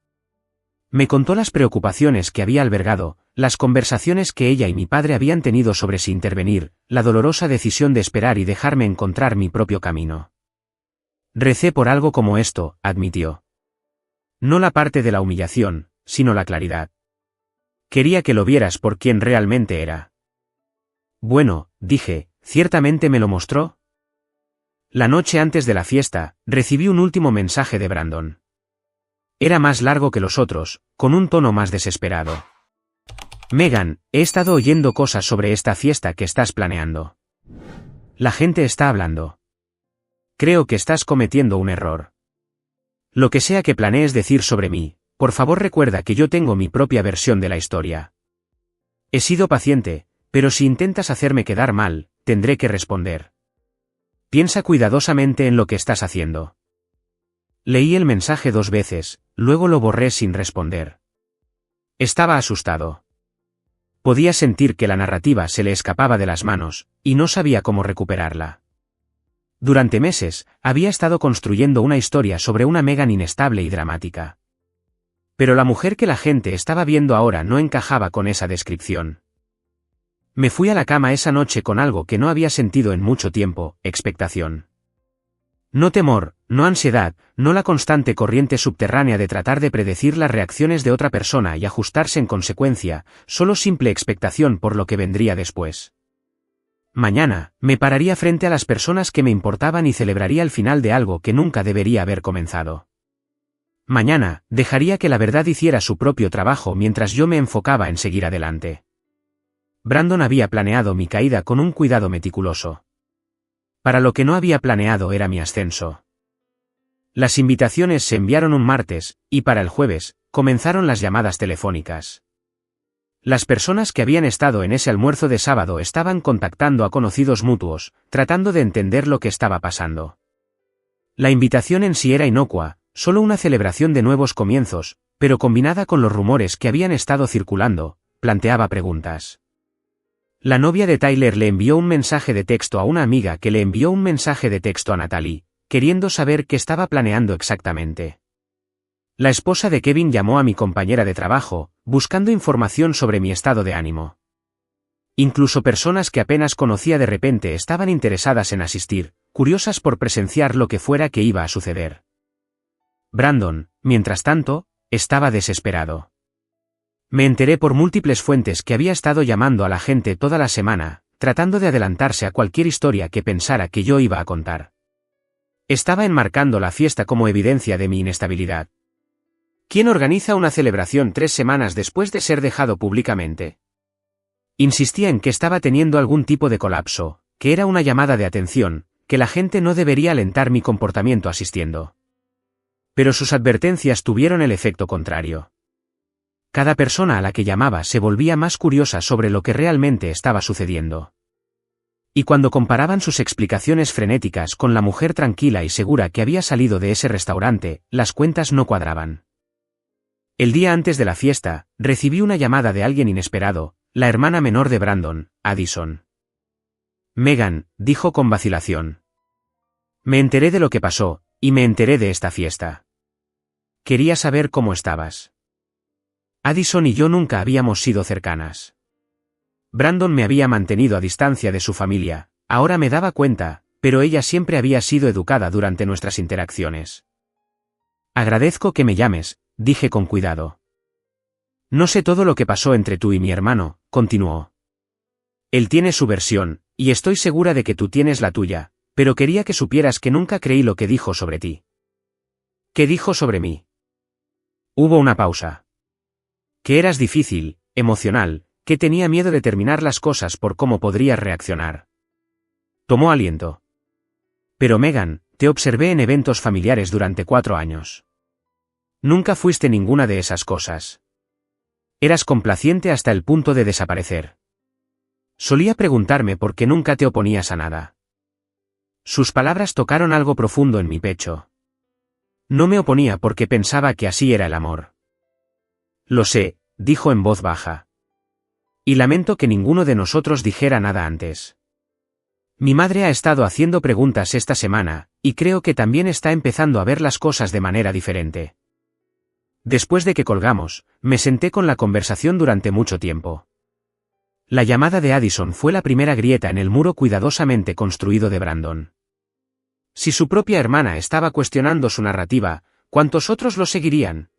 Me contó las preocupaciones que había albergado, las conversaciones que ella y mi padre habían tenido sobre si intervenir, la dolorosa decisión de esperar y dejarme encontrar mi propio camino. Recé por algo como esto, admitió. No la parte de la humillación, sino la claridad. Quería que lo vieras por quien realmente era. Bueno, dije, ¿ciertamente me lo mostró? La noche antes de la fiesta, recibí un último mensaje de Brandon. Era más largo que los otros, con un tono más desesperado. Megan, he estado oyendo cosas sobre esta fiesta que estás planeando. La gente está hablando. Creo que estás cometiendo un error. Lo que sea que planees decir sobre mí, por favor recuerda que yo tengo mi propia versión de la historia. He sido paciente, pero si intentas hacerme quedar mal, tendré que responder. Piensa cuidadosamente en lo que estás haciendo. Leí el mensaje 2 veces, luego lo borré sin responder. Estaba asustado. Podía sentir que la narrativa se le escapaba de las manos, y no sabía cómo recuperarla. Durante meses, había estado construyendo una historia sobre una Megan inestable y dramática. Pero la mujer que la gente estaba viendo ahora no encajaba con esa descripción. Me fui a la cama esa noche con algo que no había sentido en mucho tiempo, expectación. No temor, no ansiedad, no la constante corriente subterránea de tratar de predecir las reacciones de otra persona y ajustarse en consecuencia, solo simple expectación por lo que vendría después. Mañana, me pararía frente a las personas que me importaban y celebraría el final de algo que nunca debería haber comenzado. Mañana, dejaría que la verdad hiciera su propio trabajo mientras yo me enfocaba en seguir adelante. Brandon había planeado mi caída con un cuidado meticuloso. Para lo que no había planeado era mi ascenso. Las invitaciones se enviaron un martes, y para el jueves, comenzaron las llamadas telefónicas. Las personas que habían estado en ese almuerzo de sábado estaban contactando a conocidos mutuos, tratando de entender lo que estaba pasando. La invitación en sí era inocua, solo una celebración de nuevos comienzos, pero combinada con los rumores que habían estado circulando, planteaba preguntas. La novia de Tyler le envió un mensaje de texto a una amiga que le envió un mensaje de texto a Natalie, queriendo saber qué estaba planeando exactamente. La esposa de Kevin llamó a mi compañera de trabajo, buscando información sobre mi estado de ánimo. Incluso personas que apenas conocía de repente estaban interesadas en asistir, curiosas por presenciar lo que fuera que iba a suceder. Brandon, mientras tanto, estaba desesperado. Me enteré por múltiples fuentes que había estado llamando a la gente toda la semana, tratando de adelantarse a cualquier historia que pensara que yo iba a contar. Estaba enmarcando la fiesta como evidencia de mi inestabilidad. ¿Quién organiza una celebración 3 semanas después de ser dejado públicamente? Insistía en que estaba teniendo algún tipo de colapso, que era una llamada de atención, que la gente no debería alentar mi comportamiento asistiendo. Pero sus advertencias tuvieron el efecto contrario. Cada persona a la que llamaba se volvía más curiosa sobre lo que realmente estaba sucediendo. Y cuando comparaban sus explicaciones frenéticas con la mujer tranquila y segura que había salido de ese restaurante, las cuentas no cuadraban. El día antes de la fiesta, recibí una llamada de alguien inesperado, la hermana menor de Brandon, Addison. Megan, dijo con vacilación. Me enteré de lo que pasó, y me enteré de esta fiesta. Quería saber cómo estabas. Addison y yo nunca habíamos sido cercanas. Brandon me había mantenido a distancia de su familia, ahora me daba cuenta, pero ella siempre había sido educada durante nuestras interacciones. Agradezco que me llames, dije con cuidado. No sé todo lo que pasó entre tú y mi hermano, continuó. Él tiene su versión, y estoy segura de que tú tienes la tuya, pero quería que supieras que nunca creí lo que dijo sobre ti. ¿Qué dijo sobre mí? Hubo una pausa. Que eras difícil, emocional, que tenía miedo de terminar las cosas por cómo podrías reaccionar. Tomó aliento. Pero Megan, te observé en eventos familiares durante 4 años. Nunca fuiste ninguna de esas cosas. Eras complaciente hasta el punto de desaparecer. Solía preguntarme por qué nunca te oponías a nada. Sus palabras tocaron algo profundo en mi pecho. No me oponía porque pensaba que así era el amor. Lo sé, dijo en voz baja. Y lamento que ninguno de nosotros dijera nada antes. Mi madre ha estado haciendo preguntas esta semana, y creo que también está empezando a ver las cosas de manera diferente. Después de que colgamos, me senté con la conversación durante mucho tiempo. La llamada de Addison fue la primera grieta en el muro cuidadosamente construido de Brandon. Si su propia hermana estaba cuestionando su narrativa, ¿cuántos otros lo seguirían?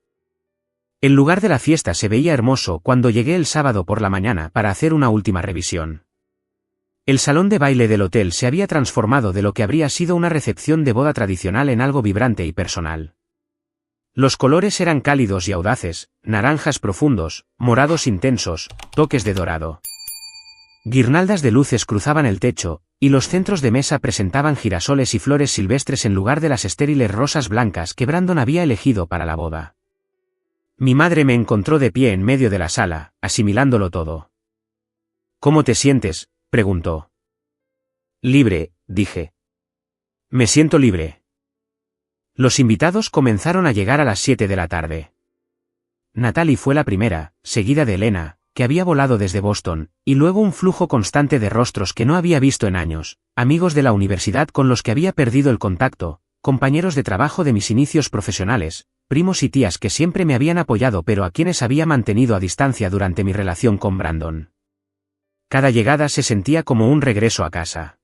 El lugar de la fiesta se veía hermoso cuando llegué el sábado por la mañana para hacer una última revisión. El salón de baile del hotel se había transformado de lo que habría sido una recepción de boda tradicional en algo vibrante y personal. Los colores eran cálidos y audaces, naranjas profundos, morados intensos, toques de dorado. Guirnaldas de luces cruzaban el techo, y los centros de mesa presentaban girasoles y flores silvestres en lugar de las estériles rosas blancas que Brandon había elegido para la boda. Mi madre me encontró de pie en medio de la sala, asimilándolo todo. ¿Cómo te sientes?, preguntó. Libre, dije. Me siento libre. Los invitados comenzaron a llegar a las 7 de la tarde. Natalie fue la primera, seguida de Elena, que había volado desde Boston, y luego un flujo constante de rostros que no había visto en años, amigos de la universidad con los que había perdido el contacto, compañeros de trabajo de mis inicios profesionales, primos y tías que siempre me habían apoyado pero a quienes había mantenido a distancia durante mi relación con Brandon. Cada llegada se sentía como un regreso a casa.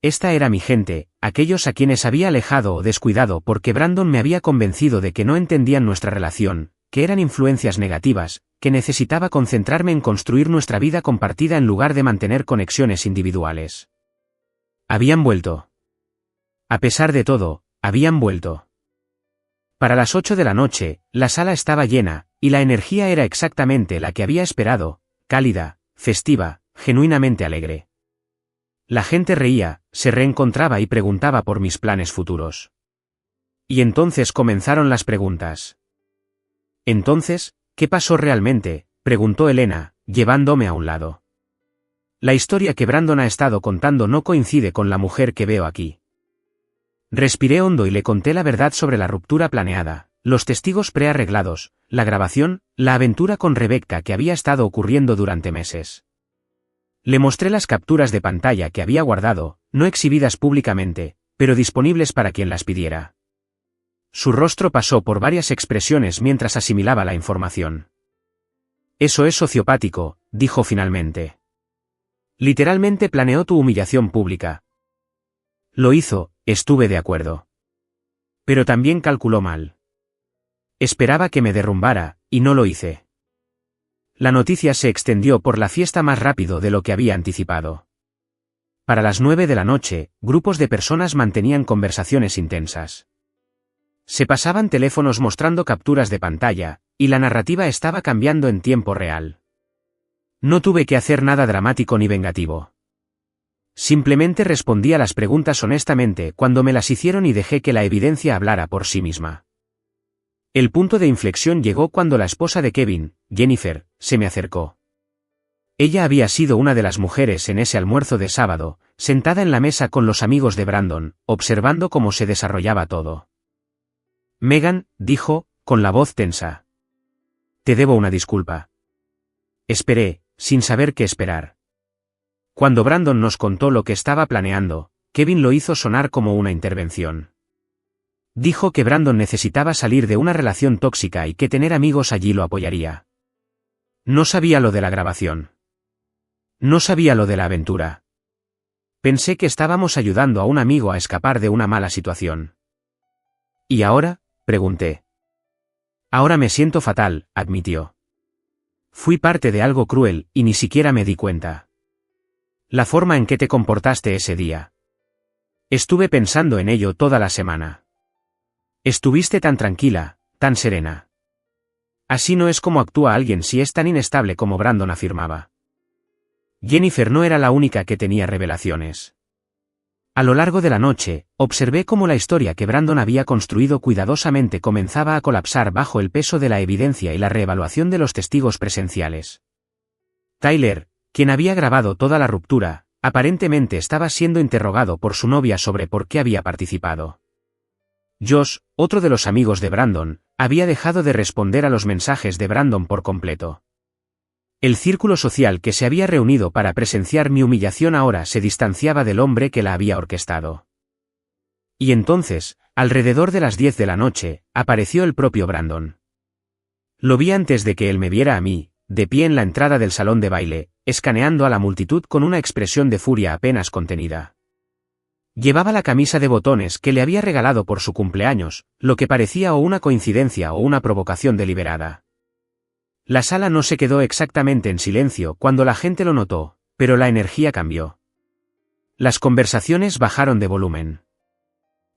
Esta era mi gente, aquellos a quienes había alejado o descuidado porque Brandon me había convencido de que no entendían nuestra relación, que eran influencias negativas, que necesitaba concentrarme en construir nuestra vida compartida en lugar de mantener conexiones individuales. Habían vuelto. A pesar de todo, habían vuelto. Para las 8 de la noche, la sala estaba llena, y la energía era exactamente la que había esperado, cálida, festiva, genuinamente alegre. La gente reía, se reencontraba y preguntaba por mis planes futuros. Y entonces comenzaron las preguntas. Entonces, ¿qué pasó realmente?, preguntó Elena, llevándome a un lado. La historia que Brandon ha estado contando no coincide con la mujer que veo aquí. Respiré hondo y le conté la verdad sobre la ruptura planeada, los testigos prearreglados, la grabación, la aventura con Rebecca que había estado ocurriendo durante meses. Le mostré las capturas de pantalla que había guardado, no exhibidas públicamente, pero disponibles para quien las pidiera. Su rostro pasó por varias expresiones mientras asimilaba la información. Eso es sociopático, dijo finalmente. Literalmente planeó tu humillación pública. Lo hizo, estuve de acuerdo. Pero también calculó mal. Esperaba que me derrumbara, y no lo hice. La noticia se extendió por la fiesta más rápido de lo que había anticipado. Para las 9 de la noche, grupos de personas mantenían conversaciones intensas. Se pasaban teléfonos mostrando capturas de pantalla, y la narrativa estaba cambiando en tiempo real. No tuve que hacer nada dramático ni vengativo. Simplemente respondí a las preguntas honestamente cuando me las hicieron y dejé que la evidencia hablara por sí misma. El punto de inflexión llegó cuando la esposa de Kevin, Jennifer, se me acercó. Ella había sido una de las mujeres en ese almuerzo de sábado, sentada en la mesa con los amigos de Brandon, observando cómo se desarrollaba todo. Megan, dijo, con la voz tensa. Te debo una disculpa. Esperé, sin saber qué esperar. Cuando Brandon nos contó lo que estaba planeando, Kevin lo hizo sonar como una intervención. Dijo que Brandon necesitaba salir de una relación tóxica y que tener amigos allí lo apoyaría. No sabía lo de la grabación. No sabía lo de la aventura. Pensé que estábamos ayudando a un amigo a escapar de una mala situación. ¿Y ahora?, pregunté. Ahora me siento fatal, admitió. Fui parte de algo cruel, y ni siquiera me di cuenta. La forma en que te comportaste ese día. Estuve pensando en ello toda la semana. Estuviste tan tranquila, tan serena. Así no es como actúa alguien si es tan inestable como Brandon afirmaba. Jennifer no era la única que tenía revelaciones. A lo largo de la noche, observé cómo la historia que Brandon había construido cuidadosamente comenzaba a colapsar bajo el peso de la evidencia y la reevaluación de los testigos presenciales. Tyler, quien había grabado toda la ruptura, aparentemente estaba siendo interrogado por su novia sobre por qué había participado. Josh, otro de los amigos de Brandon, había dejado de responder a los mensajes de Brandon por completo. El círculo social que se había reunido para presenciar mi humillación ahora se distanciaba del hombre que la había orquestado. Y entonces, alrededor de las 10 de la noche, apareció el propio Brandon. Lo vi antes de que él me viera a mí, de pie en la entrada del salón de baile, escaneando a la multitud con una expresión de furia apenas contenida. Llevaba la camisa de botones que le había regalado por su cumpleaños, lo que parecía o una coincidencia o una provocación deliberada. La sala no se quedó exactamente en silencio cuando la gente lo notó, pero la energía cambió. Las conversaciones bajaron de volumen.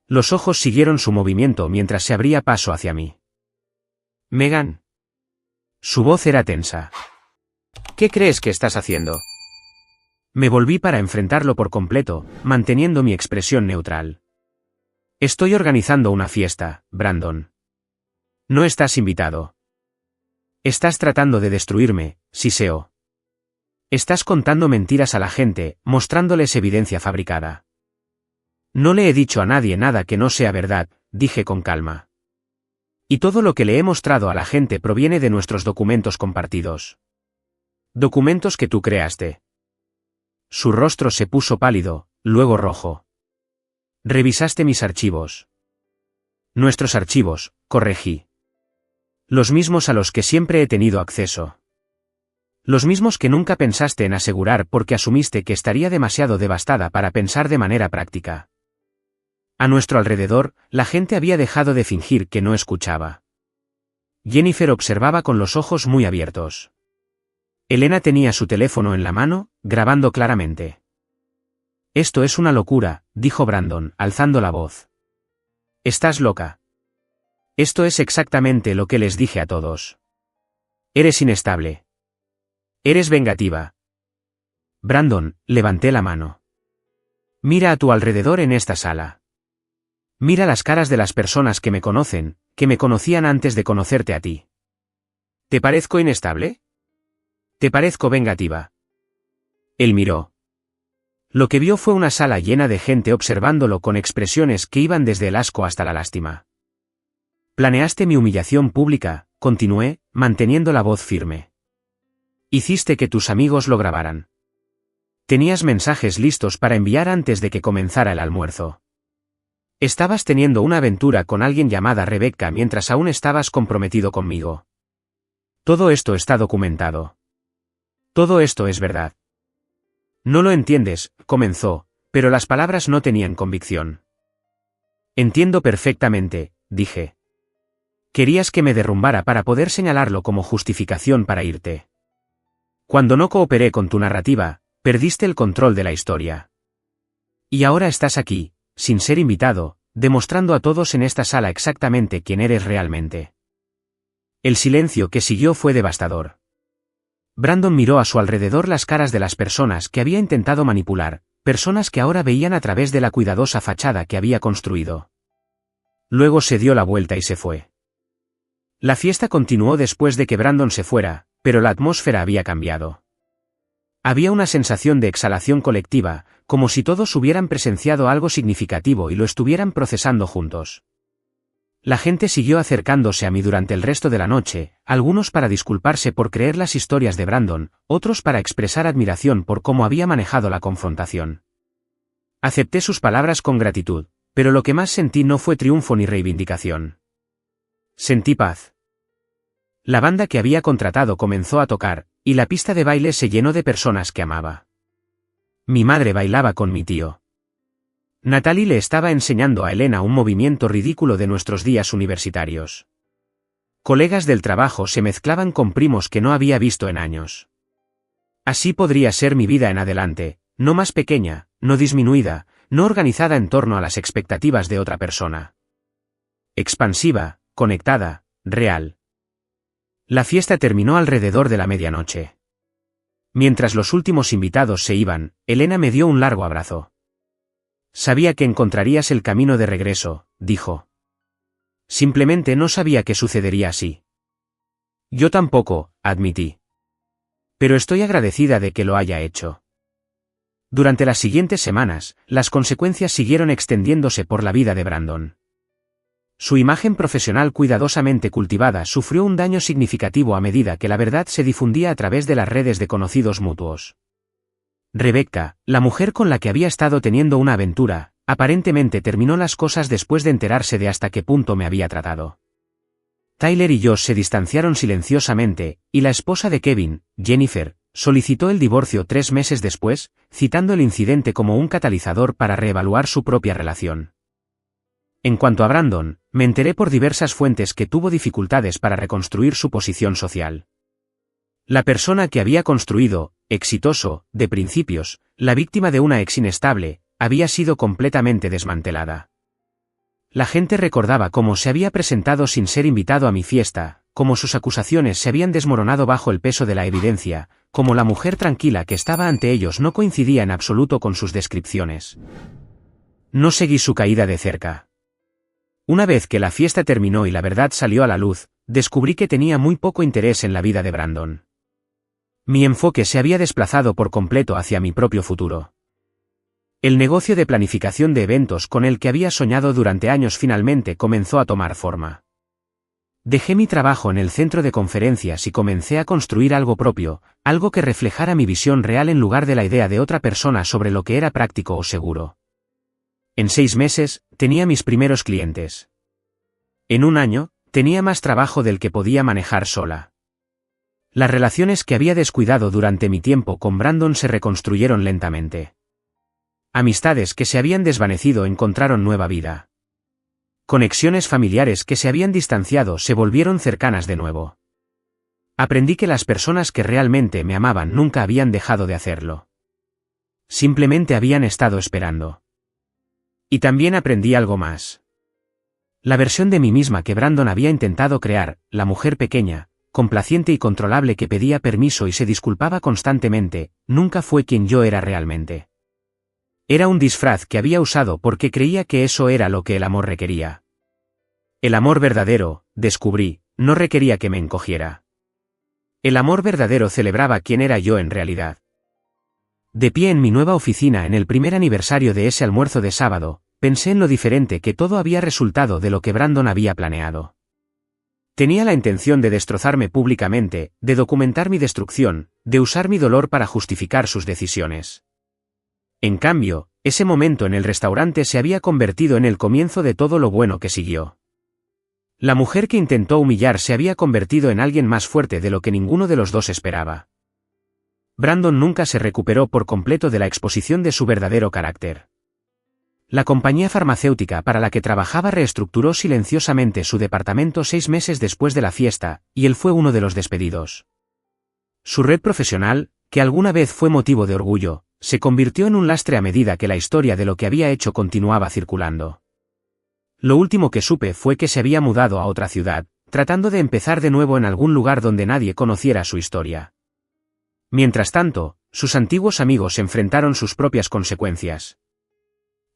Los ojos siguieron su movimiento mientras se abría paso hacia mí. «Megan». Su voz era tensa. «¿Qué crees que estás haciendo?» Me volví para enfrentarlo por completo, manteniendo mi expresión neutral. «Estoy organizando una fiesta, Brandon. No estás invitado. Estás tratando de destruirme, siseo. Estás contando mentiras a la gente, mostrándoles evidencia fabricada». «No le he dicho a nadie nada que no sea verdad», dije con calma. «Y todo lo que le he mostrado a la gente proviene de nuestros documentos compartidos. Documentos que tú creaste». Su rostro se puso pálido, luego rojo. «Revisaste mis archivos». «Nuestros archivos», corregí. «Los mismos a los que siempre he tenido acceso. Los mismos que nunca pensaste en asegurar porque asumiste que estaría demasiado devastada para pensar de manera práctica». A nuestro alrededor, la gente había dejado de fingir que no escuchaba. Jennifer observaba con los ojos muy abiertos. Elena tenía su teléfono en la mano, grabando claramente. «Esto es una locura», dijo Brandon, alzando la voz. «Estás loca. Esto es exactamente lo que les dije a todos. Eres inestable. Eres vengativa». «Brandon», levanté la mano. «Mira a tu alrededor en esta sala. Mira las caras de las personas que me conocen, que me conocían antes de conocerte a ti. ¿Te parezco inestable? ¿Te parezco vengativa?» Él miró. Lo que vio fue una sala llena de gente observándolo con expresiones que iban desde el asco hasta la lástima. «Planeaste mi humillación pública», continué, manteniendo la voz firme. «Hiciste que tus amigos lo grabaran. Tenías mensajes listos para enviar antes de que comenzara el almuerzo. Estabas teniendo una aventura con alguien llamada Rebecca mientras aún estabas comprometido conmigo. Todo esto está documentado. Todo esto es verdad». «No lo entiendes», comenzó, pero las palabras no tenían convicción. «Entiendo perfectamente», dije. «Querías que me derrumbara para poder señalarlo como justificación para irte. Cuando no cooperé con tu narrativa, perdiste el control de la historia. Y ahora estás aquí, sin ser invitado, demostrando a todos en esta sala exactamente quién eres realmente». El silencio que siguió fue devastador. Brandon miró a su alrededor las caras de las personas que había intentado manipular, personas que ahora veían a través de la cuidadosa fachada que había construido. Luego se dio la vuelta y se fue. La fiesta continuó después de que Brandon se fuera, pero la atmósfera había cambiado. Había una sensación de exhalación colectiva, como si todos hubieran presenciado algo significativo y lo estuvieran procesando juntos. La gente siguió acercándose a mí durante el resto de la noche, algunos para disculparse por creer las historias de Brandon, otros para expresar admiración por cómo había manejado la confrontación. Acepté sus palabras con gratitud, pero lo que más sentí no fue triunfo ni reivindicación. Sentí paz. La banda que había contratado comenzó a tocar, y la pista de baile se llenó de personas que amaba. Mi madre bailaba con mi tío. Natalie le estaba enseñando a Elena un movimiento ridículo de nuestros días universitarios. Colegas del trabajo se mezclaban con primos que no había visto en años. Así podría ser mi vida en adelante, no más pequeña, no disminuida, no organizada en torno a las expectativas de otra persona. Expansiva, conectada, real. La fiesta terminó alrededor de la medianoche. Mientras los últimos invitados se iban, Elena me dio un largo abrazo. «Sabía que encontrarías el camino de regreso», dijo. «Simplemente no sabía que sucedería así». «Yo tampoco», admití. «Pero estoy agradecida de que lo haya hecho». Durante las siguientes semanas, las consecuencias siguieron extendiéndose por la vida de Brandon. Su imagen profesional cuidadosamente cultivada sufrió un daño significativo a medida que la verdad se difundía a través de las redes de conocidos mutuos. Rebecca, la mujer con la que había estado teniendo una aventura, aparentemente terminó las cosas después de enterarse de hasta qué punto me había tratado. Tyler y Josh se distanciaron silenciosamente, y la esposa de Kevin, Jennifer, solicitó el divorcio 3 meses después, citando el incidente como un catalizador para reevaluar su propia relación. En cuanto a Brandon, me enteré por diversas fuentes que tuvo dificultades para reconstruir su posición social. La persona que había construido, exitoso, de principios, la víctima de una ex inestable, había sido completamente desmantelada. La gente recordaba cómo se había presentado sin ser invitado a mi fiesta, cómo sus acusaciones se habían desmoronado bajo el peso de la evidencia, cómo la mujer tranquila que estaba ante ellos no coincidía en absoluto con sus descripciones. No seguí su caída de cerca. Una vez que la fiesta terminó y la verdad salió a la luz, descubrí que tenía muy poco interés en la vida de Brandon. Mi enfoque se había desplazado por completo hacia mi propio futuro. El negocio de planificación de eventos con el que había soñado durante años finalmente comenzó a tomar forma. Dejé mi trabajo en el centro de conferencias y comencé a construir algo propio, algo que reflejara mi visión real en lugar de la idea de otra persona sobre lo que era práctico o seguro. En 6 meses, tenía mis primeros clientes. En 1 año, tenía más trabajo del que podía manejar sola. Las relaciones que había descuidado durante mi tiempo con Brandon se reconstruyeron lentamente. Amistades que se habían desvanecido encontraron nueva vida. Conexiones familiares que se habían distanciado se volvieron cercanas de nuevo. Aprendí que las personas que realmente me amaban nunca habían dejado de hacerlo. Simplemente habían estado esperando. Y también aprendí algo más. La versión de mí misma que Brandon había intentado crear, la mujer pequeña, complaciente y controlable que pedía permiso y se disculpaba constantemente, nunca fue quien yo era realmente. Era un disfraz que había usado porque creía que eso era lo que el amor requería. El amor verdadero, descubrí, no requería que me encogiera. El amor verdadero celebraba quién era yo en realidad. De pie en mi nueva oficina en el primer aniversario de ese almuerzo de sábado, pensé en lo diferente que todo había resultado de lo que Brandon había planeado. Tenía la intención de destrozarme públicamente, de documentar mi destrucción, de usar mi dolor para justificar sus decisiones. En cambio, ese momento en el restaurante se había convertido en el comienzo de todo lo bueno que siguió. La mujer que intentó humillar se había convertido en alguien más fuerte de lo que ninguno de los dos esperaba. Brandon nunca se recuperó por completo de la exposición de su verdadero carácter. La compañía farmacéutica para la que trabajaba reestructuró silenciosamente su departamento 6 meses después de la fiesta, y él fue uno de los despedidos. Su red profesional, que alguna vez fue motivo de orgullo, se convirtió en un lastre a medida que la historia de lo que había hecho continuaba circulando. Lo último que supe fue que se había mudado a otra ciudad, tratando de empezar de nuevo en algún lugar donde nadie conociera su historia. Mientras tanto, sus antiguos amigos enfrentaron sus propias consecuencias.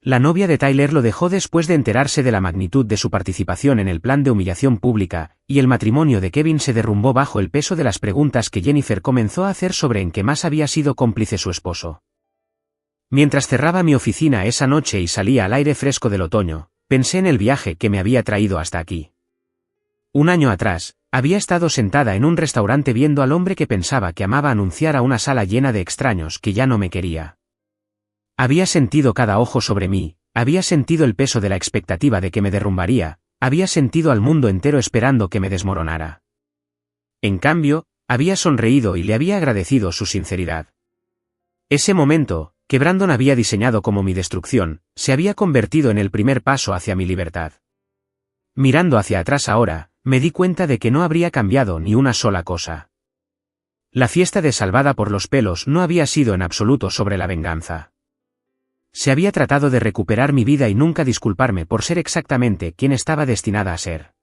La novia de Tyler lo dejó después de enterarse de la magnitud de su participación en el plan de humillación pública, y el matrimonio de Kevin se derrumbó bajo el peso de las preguntas que Jennifer comenzó a hacer sobre en qué más había sido cómplice su esposo. Mientras cerraba mi oficina esa noche y salía al aire fresco del otoño, pensé en el viaje que me había traído hasta aquí. 1 año atrás, había estado sentada en un restaurante viendo al hombre que pensaba que amaba anunciar a una sala llena de extraños que ya no me quería. Había sentido cada ojo sobre mí, había sentido el peso de la expectativa de que me derrumbaría, había sentido al mundo entero esperando que me desmoronara. En cambio, había sonreído y le había agradecido su sinceridad. Ese momento, que Brandon había diseñado como mi destrucción, se había convertido en el primer paso hacia mi libertad. Mirando hacia atrás ahora, me di cuenta de que no habría cambiado ni una sola cosa. La fiesta de Salvada por los pelos no había sido en absoluto sobre la venganza. Se había tratado de recuperar mi vida y nunca disculparme por ser exactamente quien estaba destinada a ser.